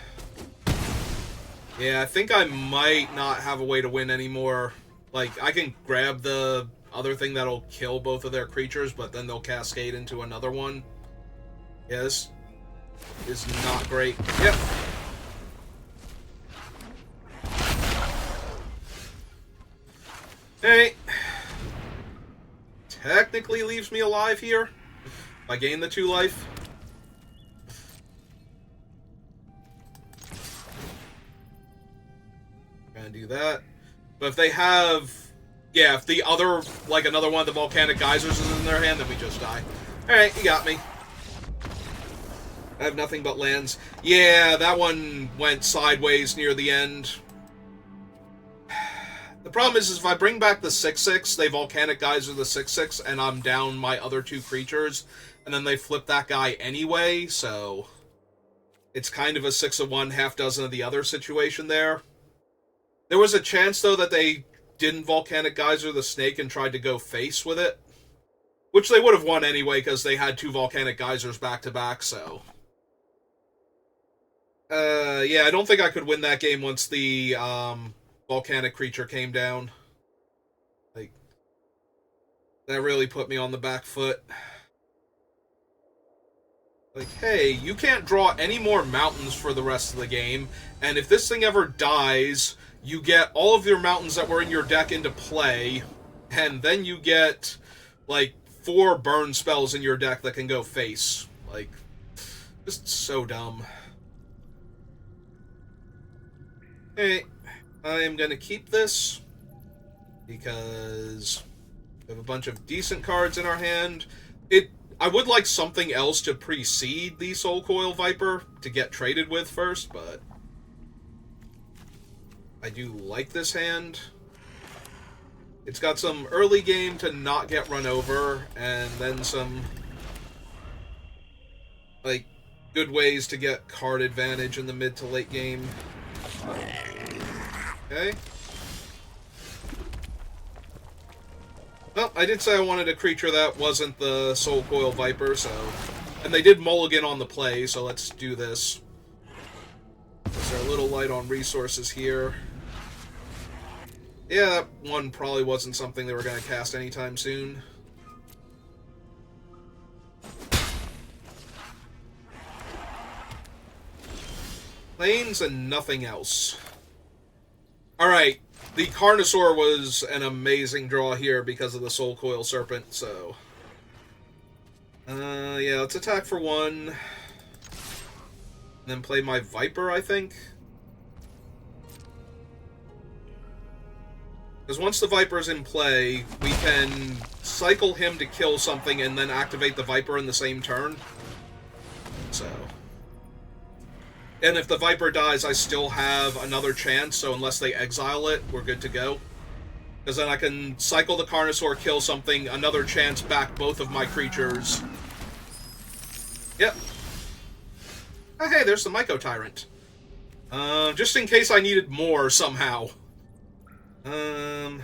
Yeah, I think I might not have a way to win anymore. Like, I can grab the other thing that'll kill both of their creatures, but then they'll cascade into another one. Yeah, this is not great. Yep. Hey. Technically leaves me alive here. If I gain the 2 life. Gonna do that. But if they have... Yeah, if the other, like another one of the volcanic geysers is in their hand, then we just die. Alright, you got me. I have nothing but lands. Yeah, that one went sideways near the end. The problem is if I bring back the 6/6, they volcanic geyser the 6/6, and I'm down my other 2 creatures, and then they flip that guy anyway, so... It's kind of a 6 of one, half dozen of the other situation there. There was a chance, though, that they didn't volcanic geyser the snake and tried to go face with it. Which they would have won anyway, because they had 2 volcanic geysers back-to-back, so... yeah, I don't think I could win that game once the, volcanic creature came down. Like, that really put me on the back foot. Like, hey, you can't draw any more mountains for the rest of the game, and if this thing ever dies, you get all of your mountains that were in your deck into play, and then you get, like, 4 burn spells in your deck that can go face. Like, just so dumb. Hey, I am going to keep this, because we have a bunch of decent cards in our hand. I would like something else to precede the Soul Coil Viper to get traded with first, but I do like this hand. It's got some early game to not get run over, and then some, like, good ways to get card advantage in the mid to late game. Okay. Well, I did say I wanted a creature that wasn't the Soul Coil Viper, so... And they did mulligan on the play, so let's do this. They're a little light on resources here. Yeah, that one probably wasn't something they were going to cast anytime soon. Planes and nothing else. Alright, the Carnosaur was an amazing draw here because of the Soul Coil Serpent, so... yeah, let's attack for 1. And then play my Viper, I think. Because once the Viper's in play, we can cycle him to kill something and then activate the Viper in the same turn. So... And if the Viper dies, I still have another chance, so unless they exile it, we're good to go. Because then I can cycle the Carnosaur, kill something, another chance, back both of my creatures. Yep. Oh, hey, there's the Myco Tyrant. Just in case I needed more somehow. I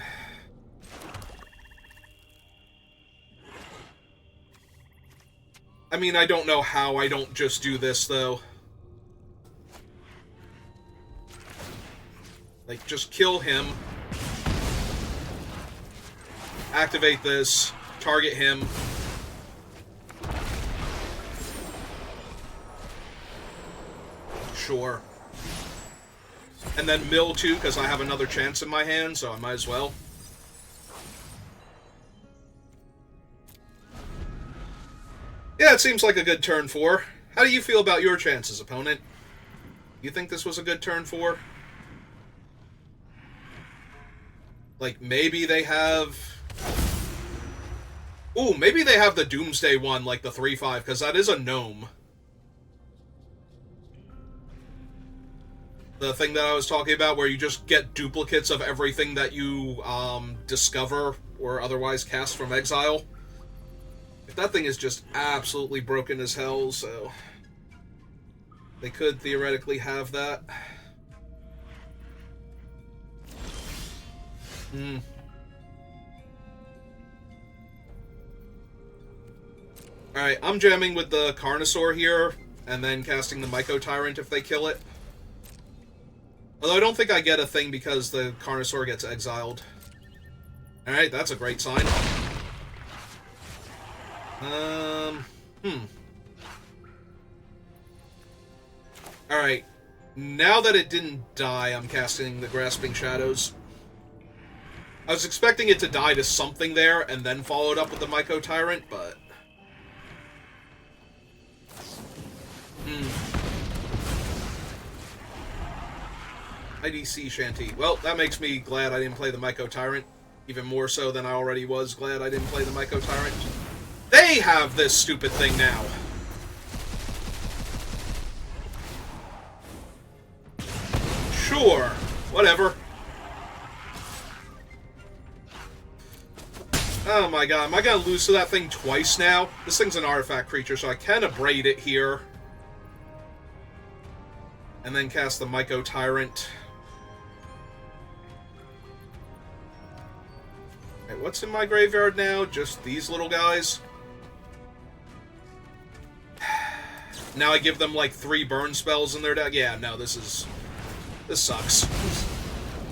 mean, I don't know how I don't just do this, though. Like, just kill him. Activate this. Target him. Sure. And then mill too, because I have another chance in my hand, so I might as well. Yeah, it seems like a good turn 4. How do you feel about your chances, opponent? You think this was a good turn 4? Like, maybe they have... Ooh, maybe they have the Doomsday one, like the 3/5, because that is a gnome. The thing that I was talking about, where you just get duplicates of everything that you discover or otherwise cast from exile. If that thing is just absolutely broken as hell, so... They could theoretically have that. Alright, I'm jamming with the Carnosaur here, and then casting the Myco Tyrant if they kill it. Although I don't think I get a thing because the Carnosaur gets exiled. Alright, that's a great sign. Alright. Now that it didn't die, I'm casting the Grasping Shadows. I was expecting it to die to something there, and then follow it up with the Myco Tyrant, but... IDC Shanty. Well, that makes me glad I didn't play the Myco Tyrant. Even more so than I already was glad I didn't play the Myco Tyrant. They have this stupid thing now. Sure. Whatever. Oh my god, am I gonna lose to that thing twice now? This thing's an artifact creature, so I can abrade it here. And then cast the Myco Tyrant. Okay, what's in my graveyard now? Just these little guys? Now I give them like 3 burn spells in their deck? Yeah, no, this sucks.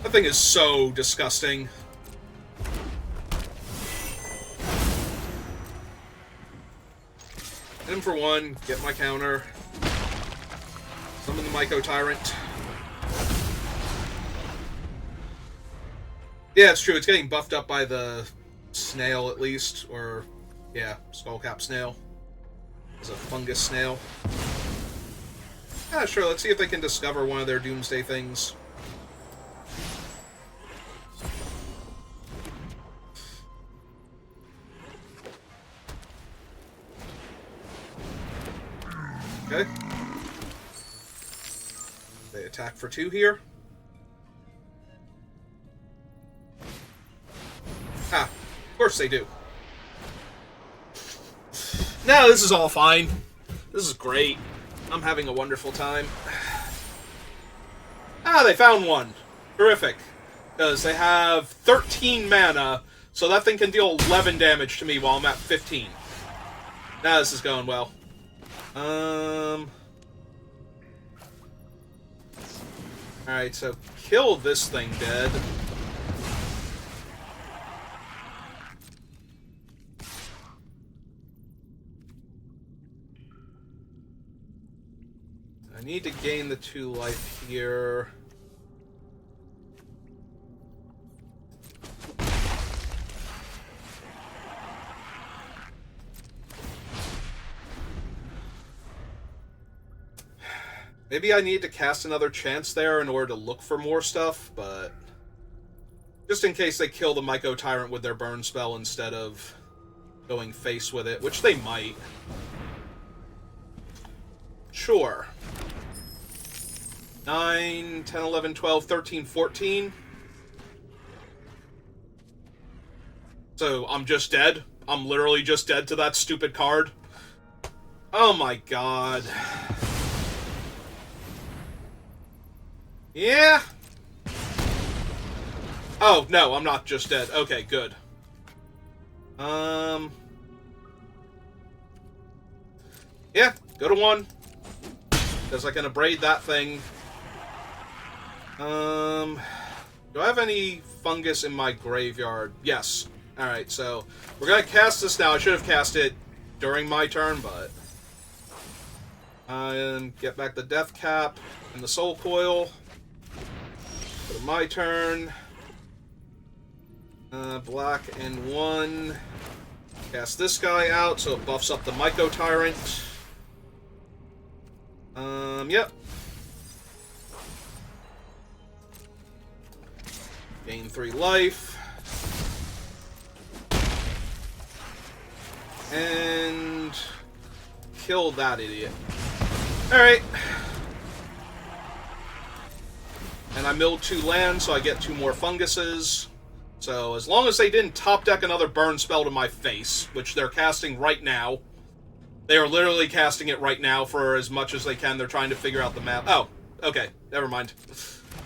That thing is so disgusting. Hit him for 1, get my counter. Summon the Myco Tyrant. Yeah, it's true, it's getting buffed up by the snail at least, or, yeah, skullcap snail. It's a fungus snail. Yeah, sure, let's see if they can discover one of their doomsday things. Okay. They attack for 2 here. Ah, of course they do. No, this is all fine. This is great. I'm having a wonderful time. Ah, they found one. Terrific. Because they have 13 mana, so that thing can deal 11 damage to me while I'm at 15. Now this is going well. Alright, so kill this thing dead. I need to gain the 2 life here. Maybe I need to cast another chance there in order to look for more stuff, but... just in case they kill the Myco Tyrant with their burn spell instead of going face with it, which they might. Sure. 9, 10, 11, 12, 13, 14. So, I'm just dead? I'm literally just dead to that stupid card? Oh my god. Yeah? Oh, no, I'm not just dead. Okay, good. Yeah, go to 1. Because I can abrade that thing. Do I have any fungus in my graveyard? Yes. Alright, so we're going to cast this now. I should have cast it during my turn, but... get back the Death Cap and the Soul Coil. Go to my turn. Black and 1. Cast this guy out, so it buffs up the Myco Tyrant. Yep. Gain 3 life. And... kill that idiot. Alright. And I milled 2 lands, so I get 2 more funguses. So, as long as they didn't top deck another burn spell to my face, which they're casting right now. They are literally casting it right now for as much as they can. They're trying to figure out the map. Oh, okay. Never mind.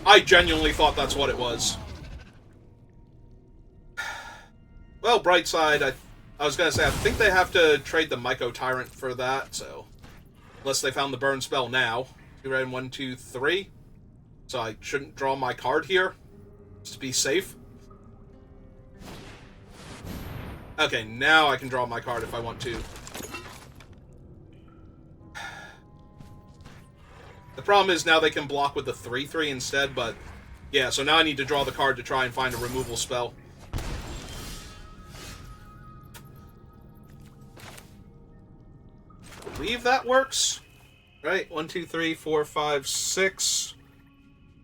I genuinely thought that's what it was. Well, bright side, I was going to say, I think they have to trade the Myco Tyrant for that, so... unless they found the burn spell now. 2 red, 1, 2, 3. So I shouldn't draw my card here, just to be safe. Okay, now I can draw my card if I want to. The problem is now they can block with the 3/3 instead, but... Yeah, so now I need to draw the card to try and find a removal spell. I believe that works. Right, 1, 2, 3, 4, 5, 6.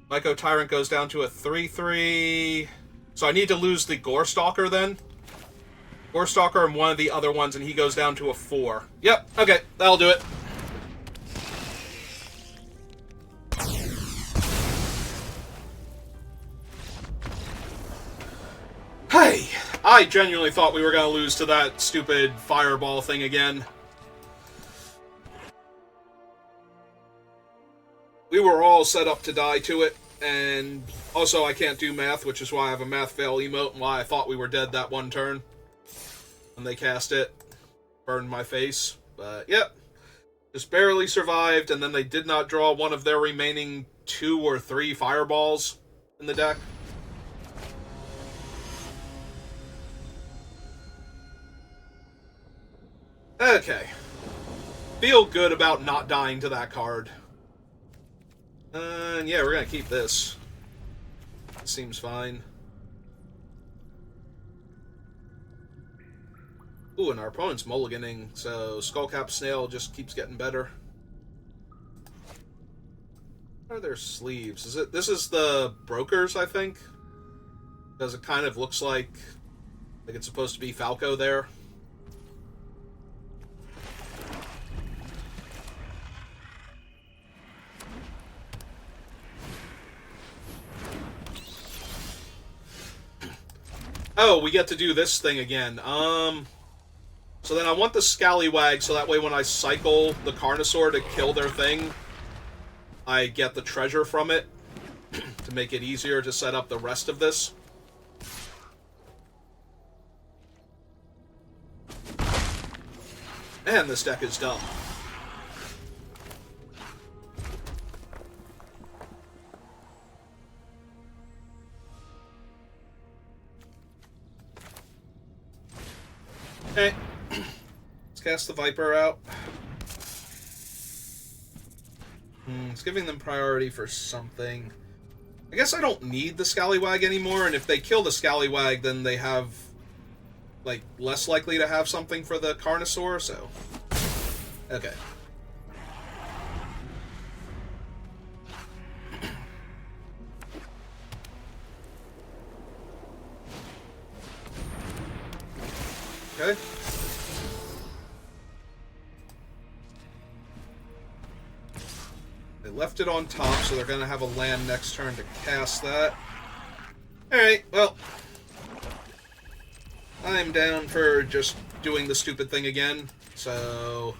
Myco Tyrant goes down to a 3/3. So I need to lose the Gorestalker then. Gorestalker and one of the other ones, and he goes down to a 4. Yep, okay, that'll do it. Hey, I genuinely thought we were going to lose to that stupid fireball thing again. We were all set up to die to it, and also I can't do math, which is why I have a math fail emote, and why I thought we were dead that one turn. When they cast it, burned my face, but yep. Just barely survived, and then they did not draw one of their remaining 2 or 3 fireballs in the deck. Okay. Feel good about not dying to that card. And yeah, we're gonna keep this. Seems fine. Ooh, and our opponent's mulliganing, so Skullcap Snail just keeps getting better. What are their sleeves? This is the Brokers, I think? Because it kind of looks like it's supposed to be Falco there. Oh, we get to do this thing again. So then I want the Scallywag, so that way when I cycle the Carnosaur to kill their thing, I get the treasure from it to make it easier to set up the rest of this. Man, this deck is dumb. Okay. Let's cast the Viper out. It's giving them priority for something. I guess I don't need the Scallywag anymore, and if they kill the Scallywag, then they have, like, less likely to have something for the Carnosaur, so... Okay. Okay. They left it on top, so they're going to have a land next turn to cast that. Alright, well. I'm down for just doing the stupid thing again. So,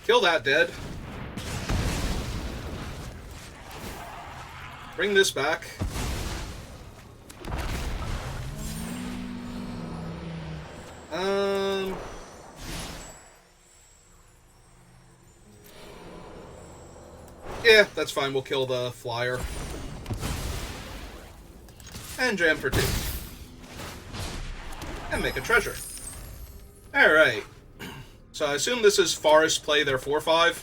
kill that dead. Bring this back. Yeah, that's fine. We'll kill the flyer. And jam for 2. And make a treasure. Alright. So I assume this is Forest play their 4/5.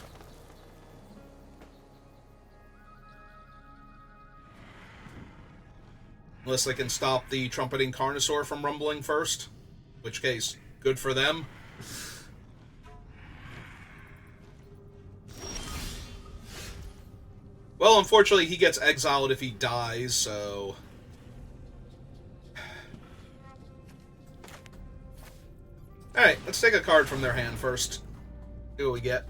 Unless they can stop the Trumpeting Carnosaur from rumbling first. In which case, good for them. Well, unfortunately, he gets exiled if he dies, so... Alright, let's take a card from their hand first. See what we get.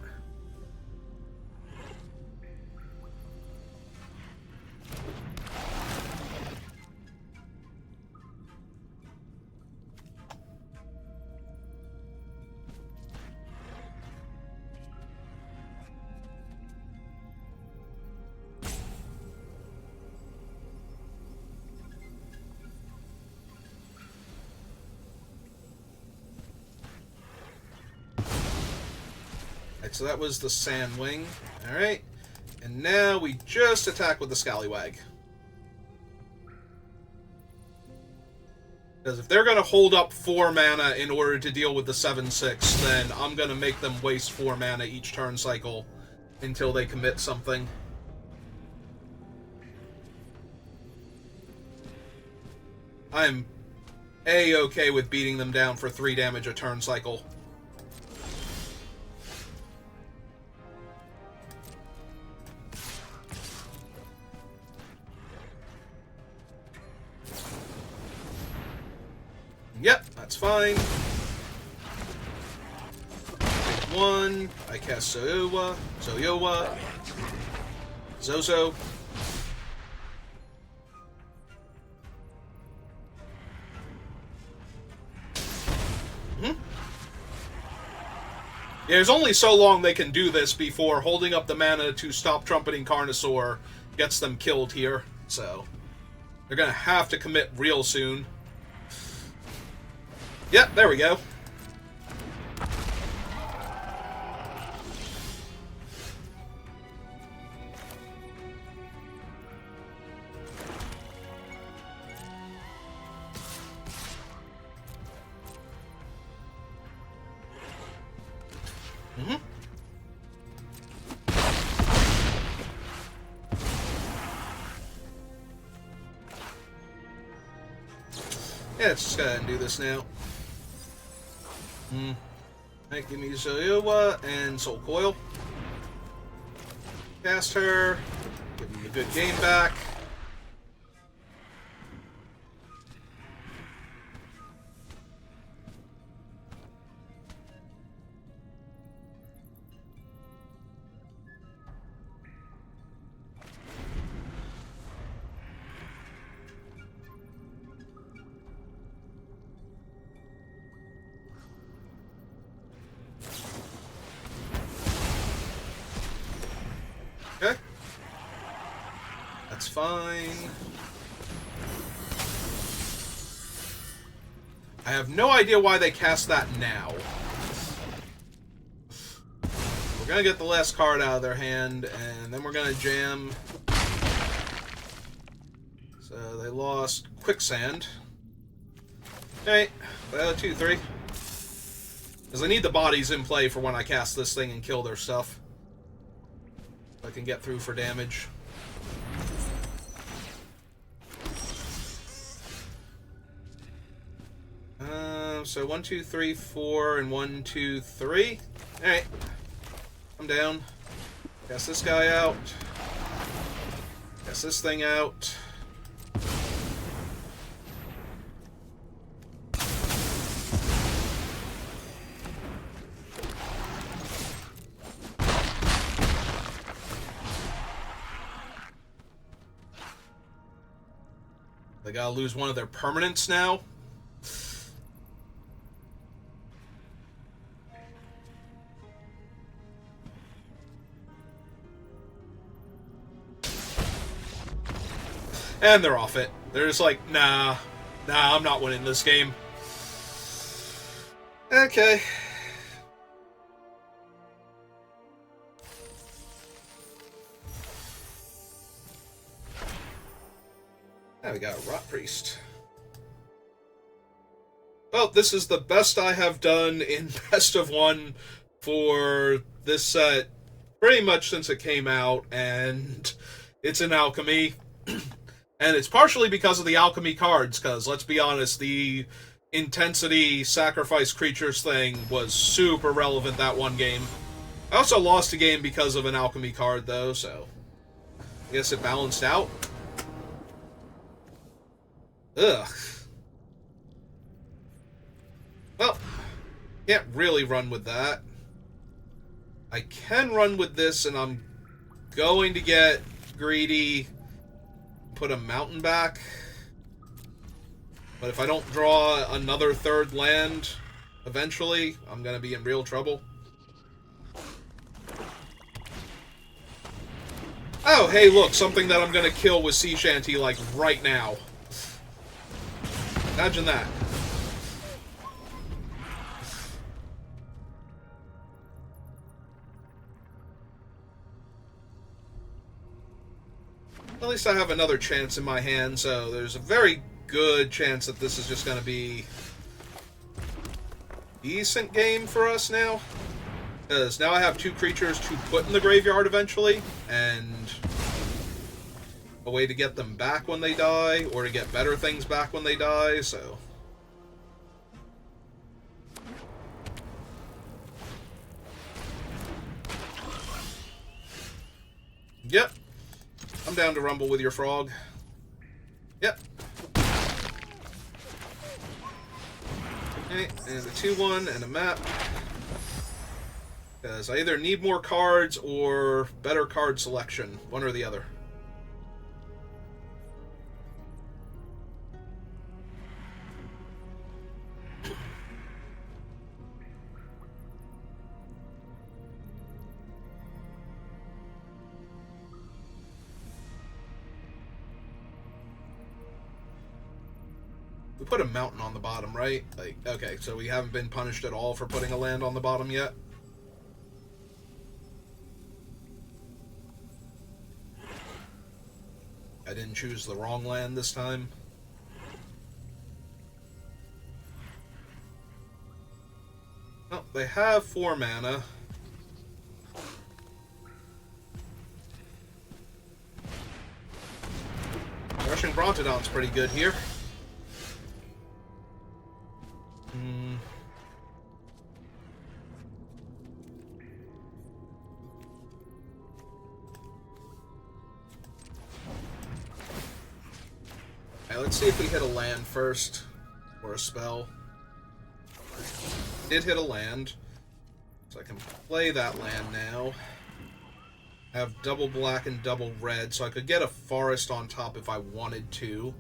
So that was the Sandwing. Alright. And now we just attack with the Scallywag. Because if they're going to hold up 4 mana in order to deal with the 7/6, then I'm going to make them waste 4 mana each turn cycle until they commit something. I'm A-okay with beating them down for 3 damage a turn cycle. Yep, that's fine. Take 1. I cast Zoyowa, Zozo. Yeah, there's only so long they can do this before holding up the mana to stop trumpeting Carnosaur gets them killed here. So, they're gonna have to commit real soon. Yep, there we go. Yeah, let's just go ahead and do this now. Right, give me Zoyowa and Soul Coil. Cast her. Give me a good game back. Okay. That's fine. I have no idea why they cast that now. We're gonna get the last card out of their hand, and then we're gonna jam. So they lost Quicksand. Okay, 2, 3. Because I need the bodies in play for when I cast this thing and kill their stuff. I can get through for damage. So 1, 2, 3, 4, and 1, 2, 3. Alright. I'm down. Cast this guy out. Cast this thing out. They gotta lose one of their permanents now. And they're off it. They're just like, nah, I'm not winning this game. Okay. Now we got a Rot Priest. Well, this is the best I have done in Best of 1 for this set pretty much since it came out, and it's an alchemy. And it's partially because of the alchemy cards, because let's be honest, the intensity sacrifice creatures thing was super relevant that one game. I also lost a game because of an alchemy card, though, so I guess it balanced out. Ugh. Well, can't really run with that. I can run with this, and I'm going to get greedy, put a mountain back. But if I don't draw another third land, eventually, I'm going to be in real trouble. Oh, hey, look, something that I'm going to kill with Sea Shanty, like, right now. Imagine that. At least I have another chance in my hand, so there's a very good chance that this is just going to be a decent game for us now. Because now I have 2 creatures to put in the graveyard eventually, and a way to get them back when they die, or to get better things back when they die, so... Yep. I'm down to rumble with your frog. Yep. Okay, and a 2-1 and a map. Because I either need more cards or better card selection. One or the other. We put a mountain on the bottom, right? Like, okay, so we haven't been punished at all for putting a land on the bottom yet? I didn't choose the wrong land this time. Oh, they have 4 mana. Rushing Brontodon's pretty good here. Alright, let's see if we hit a land first. Or a spell. Did hit a land. So I can play that land now. I have double black and double red, so I could get a forest on top if I wanted to.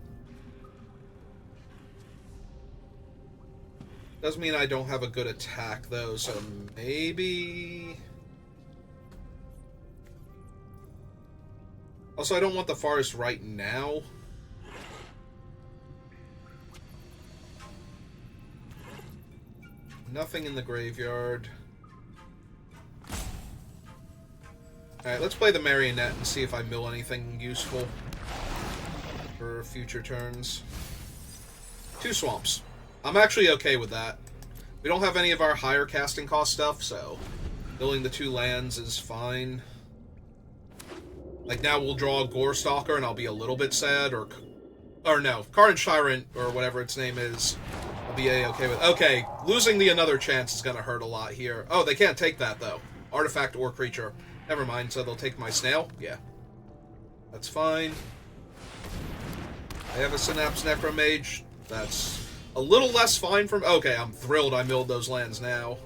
Doesn't mean I don't have a good attack, though, so maybe... Also, I don't want the forest right now. Nothing in the graveyard. Alright, let's play the Marionette and see if I mill anything useful for future turns. 2 swamps. I'm actually okay with that. We don't have any of our higher casting cost stuff, so milling the 2 lands is fine. Like, now we'll draw a Gorestalker and I'll be a little bit sad, or no, Carnage Tyrant, or whatever its name is. I'll be okay with. Okay, losing the another chance is going to hurt a lot here. Oh, they can't take that, though. Artifact or creature. Never mind, so they'll take my snail? Yeah. That's fine. I have a Synapse Necromage. That's a little less fine from... Okay, I'm thrilled I milled those lands now.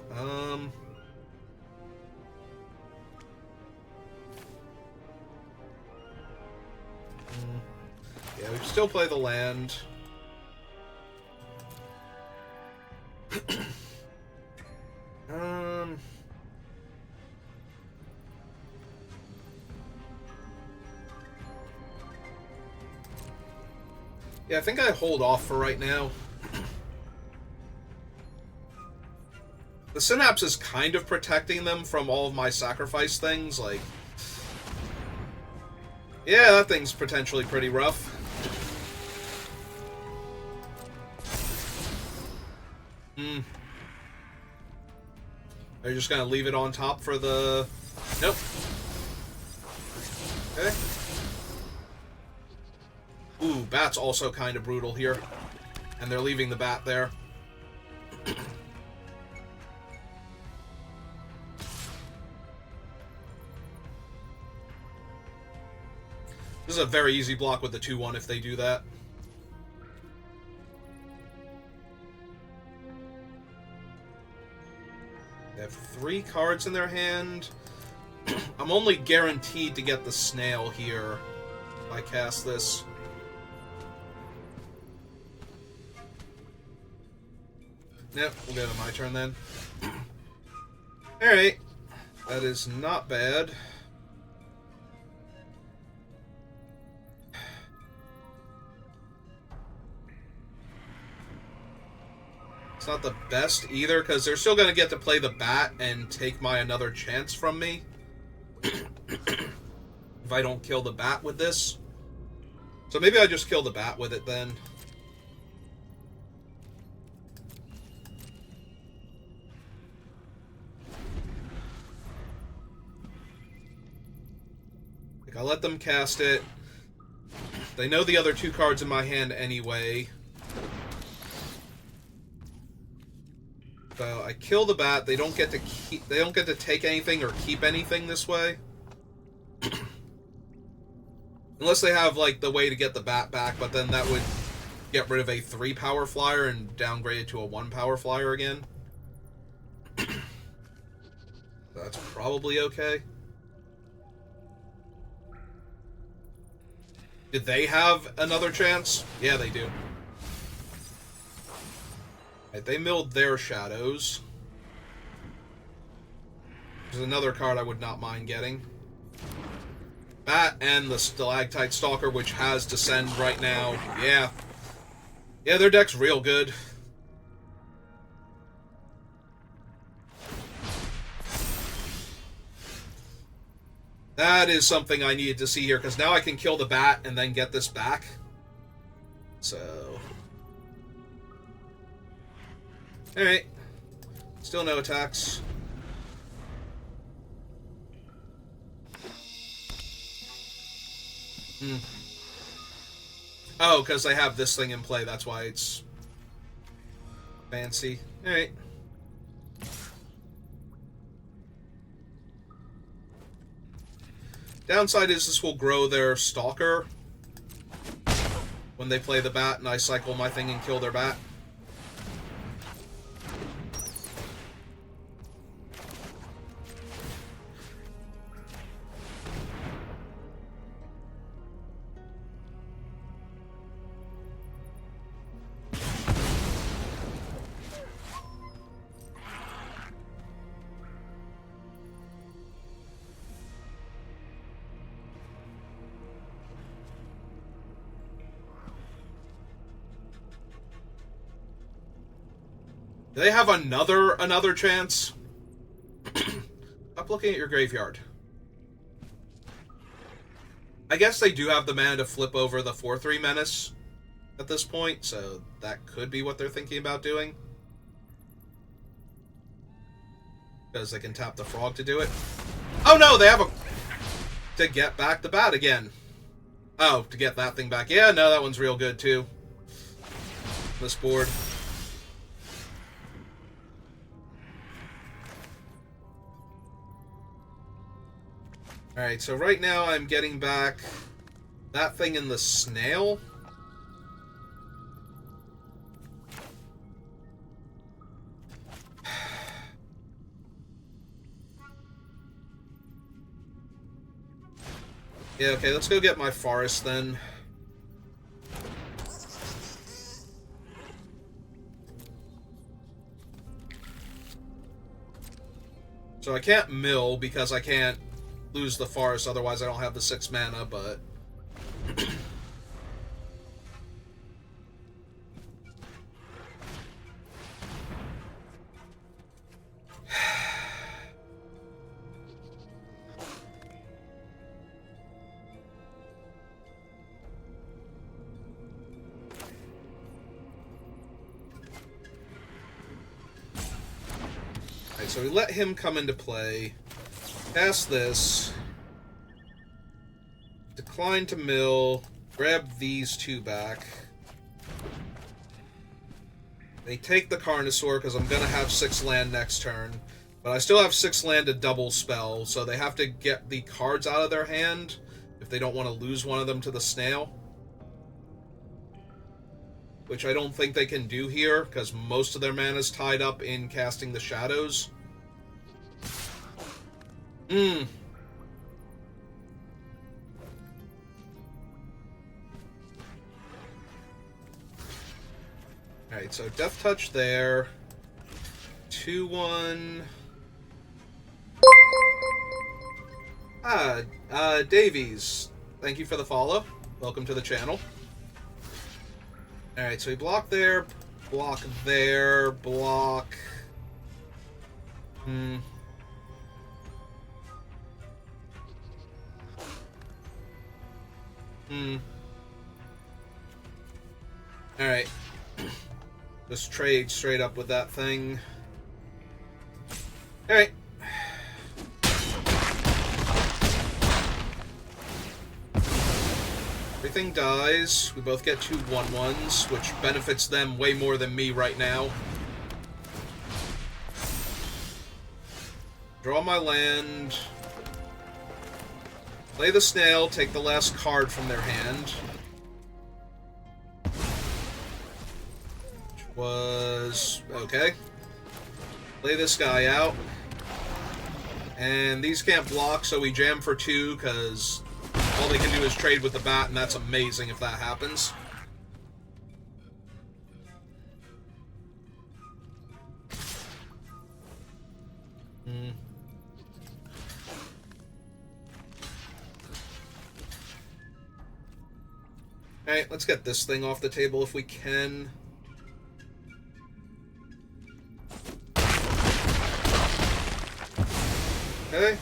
Yeah, we can still play the land. Yeah, I think I hold off for right now. The Synapse is kind of protecting them from all of my sacrifice things, like... Yeah, that thing's potentially pretty rough. Are you just gonna leave it on top for the... Nope. Okay. Ooh, Bat's also kind of brutal here. And they're leaving the Bat there. This is a very easy block with the 2-1 if they do that. They have 3 cards in their hand. I'm only guaranteed to get the snail here if I cast this. Yep, we'll go to my turn then. Alright. That is not bad. It's not the best either, because they're still going to get to play the Bat and take my another chance from me. If I don't kill the Bat with this. So maybe I just kill the Bat with it then. I let them cast it. They know the other 2 cards in my hand anyway. So I kill the bat. They don't get to keep. They don't get to take anything or keep anything this way. Unless they have, like, the way to get the bat back, but then that would get rid of a 3 power flyer and downgrade it to a 1 power flyer again. That's probably okay. Did they have another chance? Yeah, they do. Right, they milled their shadows. There's another card I would not mind getting. Bat and the Stalactite Stalker, which has Descend right now. Yeah. Yeah, their deck's real good. That is something I needed to see here, because now I can kill the bat and then get this back. So... Alright. Still no attacks. Oh, because they have this thing in play, that's why it's fancy. Alright. Downside is this will grow their Stalker when they play the bat and I cycle my thing and kill their bat. Do they have another chance? Stop looking at your graveyard. I guess they do have the mana to flip over the 4/3 Menace at this point, so that could be what they're thinking about doing. Because they can tap the frog to do it. Oh no, they have a... to get back the bat again. Oh, to get that thing back. Yeah, no, that one's real good too. This board. Alright, so right now I'm getting back that thing in the snail. Yeah, okay, let's go get my forest then. So I can't mill because I can't lose the forest, otherwise I don't have the 6 mana, but... Alright, so we let him come into play. Cast this. Decline to mill. Grab these 2 back. They take the Carnosaur because I'm going to have 6 land next turn. But I still have 6 land to double spell, so they have to get the cards out of their hand if they don't want to lose one of them to the snail. Which I don't think they can do here, because most of their mana is tied up in casting the shadows. Alright, so Death Touch there. 2-1. Davies. Thank you for the follow. Welcome to the channel. Alright, so we block there, block there, block... Alright. Just trade straight up with that thing. Alright. everything dies. We both get 2 1/1s, which benefits them way more than me right now. Draw my land. Play the snail, take the last card from their hand. Which was... okay. Play this guy out. And these can't block, so we jam for 2, because all they can do is trade with the bat, and that's amazing if that happens. Alright, let's get this thing off the table if we can. Okay.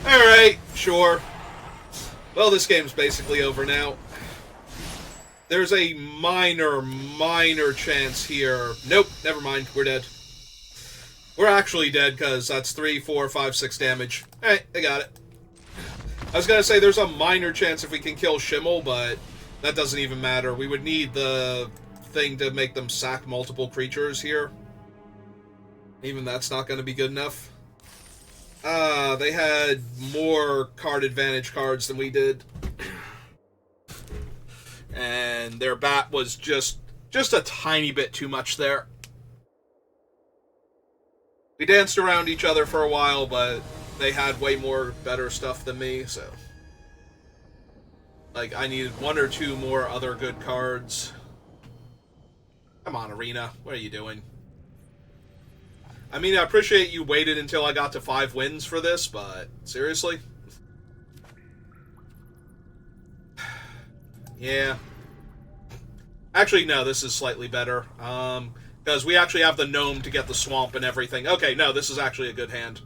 Alright, sure. Well, this game's basically over now. There's a minor chance here. Nope, never mind, we're dead. We're actually dead, because that's 3, 4, 5, 6 damage. Alright, I got it. I was gonna say there's a minor chance if we can kill Schimmel, but that doesn't even matter. We would need the thing to make them sack multiple creatures here. Even that's not gonna be good enough. They had more card advantage cards than we did. And their bat was just a tiny bit too much there. We danced around each other for a while, but they had way more better stuff than me, so... like, I needed 1 or 2 more other good cards. Come on, Arena. What are you doing? I mean, I appreciate you waited until I got to 5 wins for this, but... seriously? Yeah. Actually, no, this is slightly better. Because we actually have the gnome to get the swamp and everything. Okay, no, this is actually a good hand.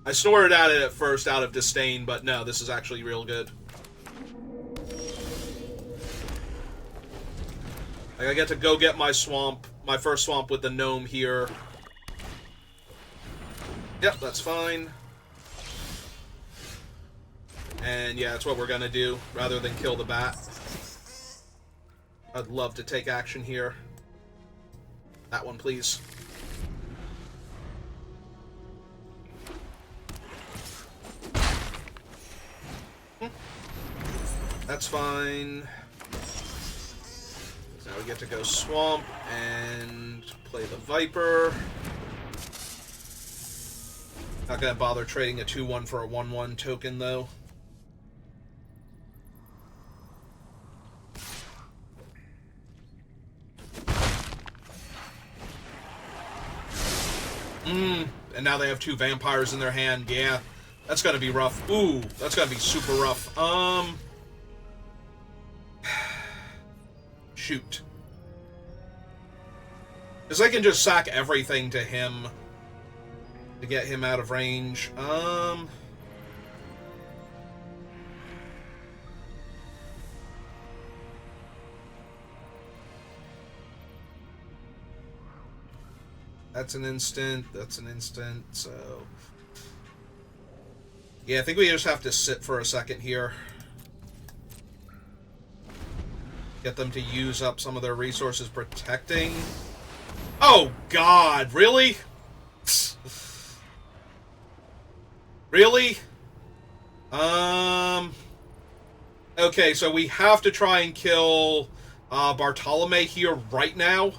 I snorted at it at first out of disdain, but no, this is actually real good. Like, I get to go get my swamp, my first swamp with the gnome here. Yep, that's fine. And yeah, that's what we're gonna do, rather than kill the bat. I'd love to take action here. That one, please. That's fine. Now we get to go swamp and play the Viper. Not gonna bother trading a 2/1 for a 1/1 token, though. And now they have 2 vampires in their hand. Yeah, that's gonna be rough. Ooh, that's gonna be super rough. Shoot. Because I can just sack everything to him to get him out of range. That's an instant, so... yeah, I think we just have to sit for a second here. Get them to use up some of their resources protecting. Oh, God, really? Really? Okay, so we have to try and kill Bartolome here right now.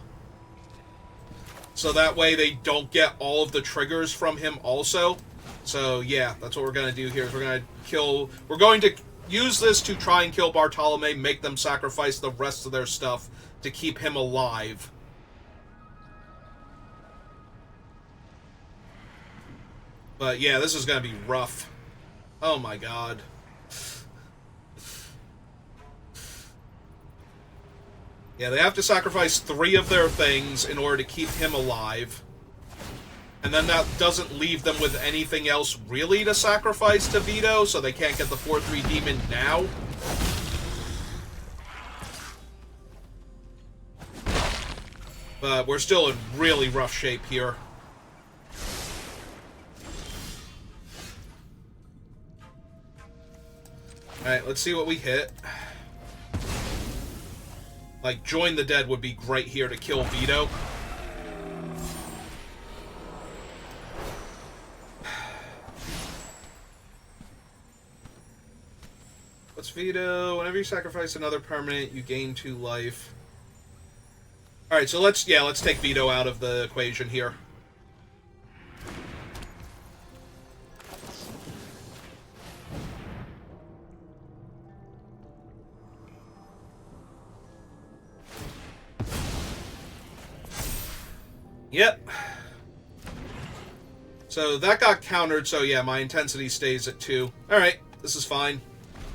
So that way they don't get all of the triggers from him also. So yeah, that's what we're going to do here. Is we're going to use this to try and kill Bartolome, make them sacrifice the rest of their stuff to keep him alive. But yeah, this is going to be rough. Oh my God. Yeah, they have to sacrifice 3 of their things in order to keep him alive. And then that doesn't leave them with anything else really to sacrifice to Vito, so they can't get the 4/3 demon now. But we're still in really rough shape here. Alright, let's see what we hit. Like, Join the Dead would be great here to kill Vito. What's Vito? Whenever you sacrifice another permanent, you gain 2 life. Alright, so let's take Vito out of the equation here. Yep. So that got countered, so yeah, my intensity stays at 2. Alright, this is fine.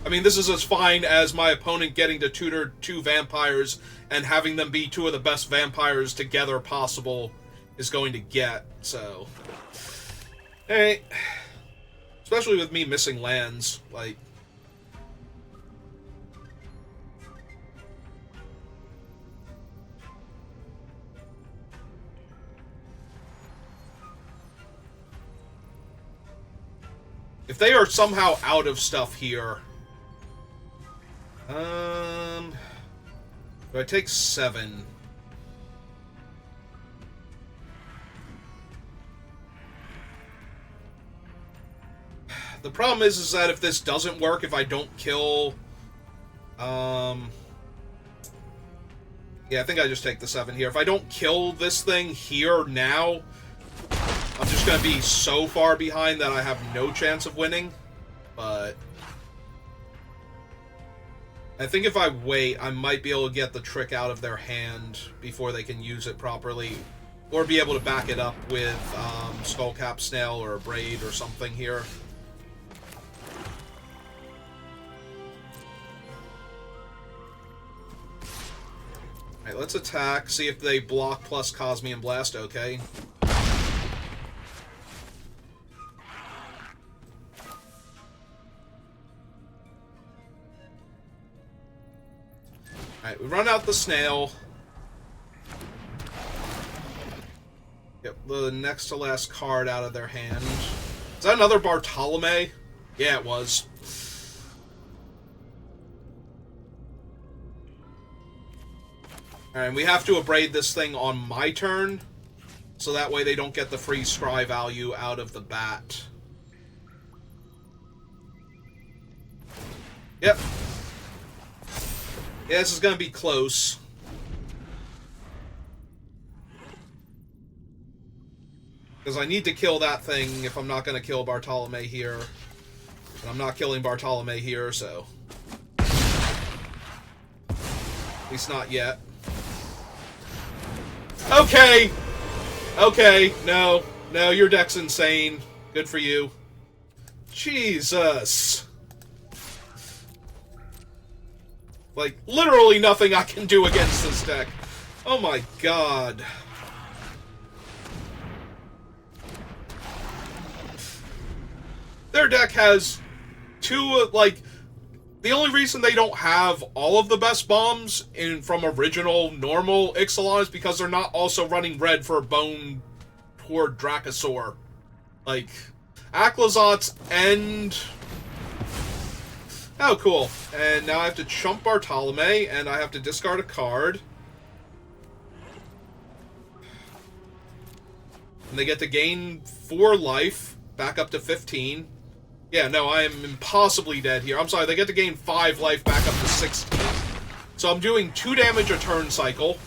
I mean, this is as fine as my opponent getting to tutor 2 vampires and having them be 2 of the best vampires together possible is going to get, so... Alright. Especially with me missing lands, like... If they are somehow out of stuff here... Do I take 7? The problem is that if this doesn't work, if I don't kill... Yeah, I think I just take the 7 here. If I don't kill this thing here now, I'm just going to be so far behind that I have no chance of winning. But... I think if I wait, I might be able to get the trick out of their hand before they can use it properly. Or be able to back it up with Skullcap Snail or a Braid or something here. Alright, let's attack, see if they block plus Cosmian Blast, okay. Alright, we run out the snail. Get the next to last card out of their hand. Is that another Bartolome? Yeah, it was. Alright, we have to abrade this thing on my turn, so that way they don't get the free scry value out of the bat. Yep. Yeah, this is going to be close. Because I need to kill that thing if I'm not going to kill Bartolome here. And I'm not killing Bartolome here, so... At least not yet. Okay! Okay, no. No, your deck's insane. Good for you. Jesus. Like, literally nothing I can do against this deck. Oh my god. Their deck has 2, like... The only reason they don't have all of the best bombs from original, normal Ixalan is because they're not also running red for Bone toward Dracosaur. Like, Aclazot's end... Oh, cool. And now I have to chump Bartolome, and I have to discard a card. And they get to gain 4 life, back up to 15. Yeah, no, I am impossibly dead here. I'm sorry, they get to gain 5 life, back up to 16. So I'm doing 2 damage a turn cycle.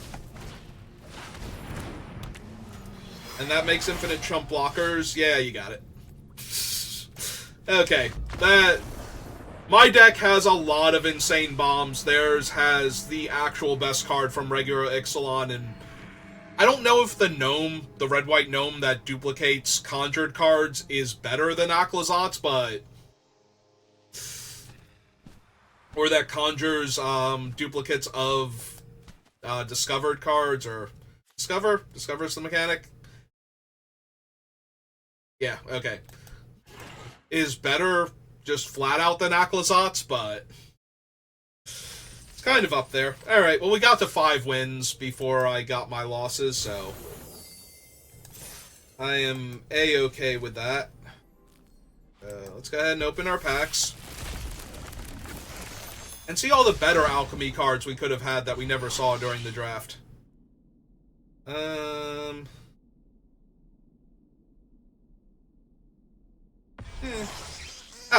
And that makes infinite chump blockers. Yeah, you got it. Okay, that... My deck has a lot of insane bombs. Theirs has the actual best card from regular Ixalan, and I don't know if the gnome, the red-white gnome that duplicates conjured cards, is better than Aclazot's, but... Or that conjures duplicates of discovered cards, or... Discover? Discover's the mechanic? Yeah, okay. Is better... just flat out than Aclazot's, but it's kind of up there. Alright, well, we got to 5 wins before I got my losses, so I am A-okay with that. Let's go ahead and open our packs. And see all the better alchemy cards we could have had that we never saw during the draft. Oh,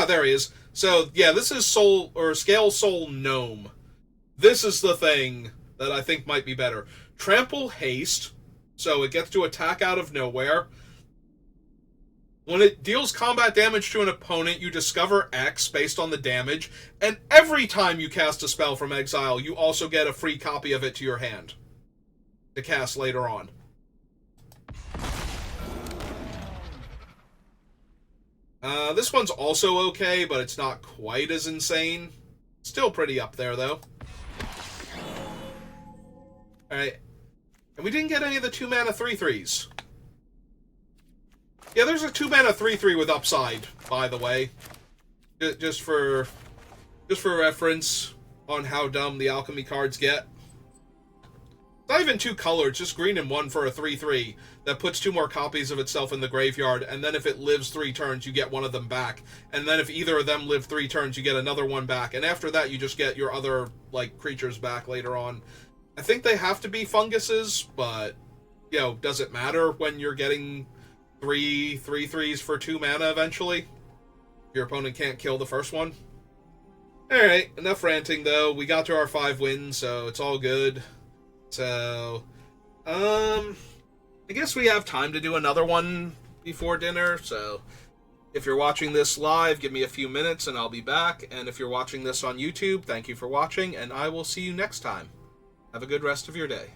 there he is. So, yeah, this is Scale Soul Gnome. This is the thing that I think might be better. Trample Haste, so it gets to attack out of nowhere. When it deals combat damage to an opponent, you discover X based on the damage, and every time you cast a spell from exile, you also get a free copy of it to your hand to cast later on. This one's also okay, but it's not quite as insane. Still pretty up there, though. Alright. And we didn't get any of the 2-mana 3/3s. Yeah, there's a 2-mana 3/3 with upside, by the way. Just for reference on how dumb the alchemy cards get. It's not even 2 colors, just green and 1 for a 3/3 that puts 2 more copies of itself in the graveyard, and then if it lives 3 turns, you get one of them back. And then if either of them live 3 turns, you get another one back. And after that, you just get your other, like, creatures back later on. I think they have to be funguses, but, you know, does it matter when you're getting 3 3/3s for 2 mana eventually? Your opponent can't kill the first one. Alright, enough ranting, though. We got to our 5 wins, so it's all good. So, I guess we have time to do another one before dinner, so if you're watching this live, give me a few minutes and I'll be back, and if you're watching this on YouTube, thank you for watching, and I will see you next time. Have a good rest of your day.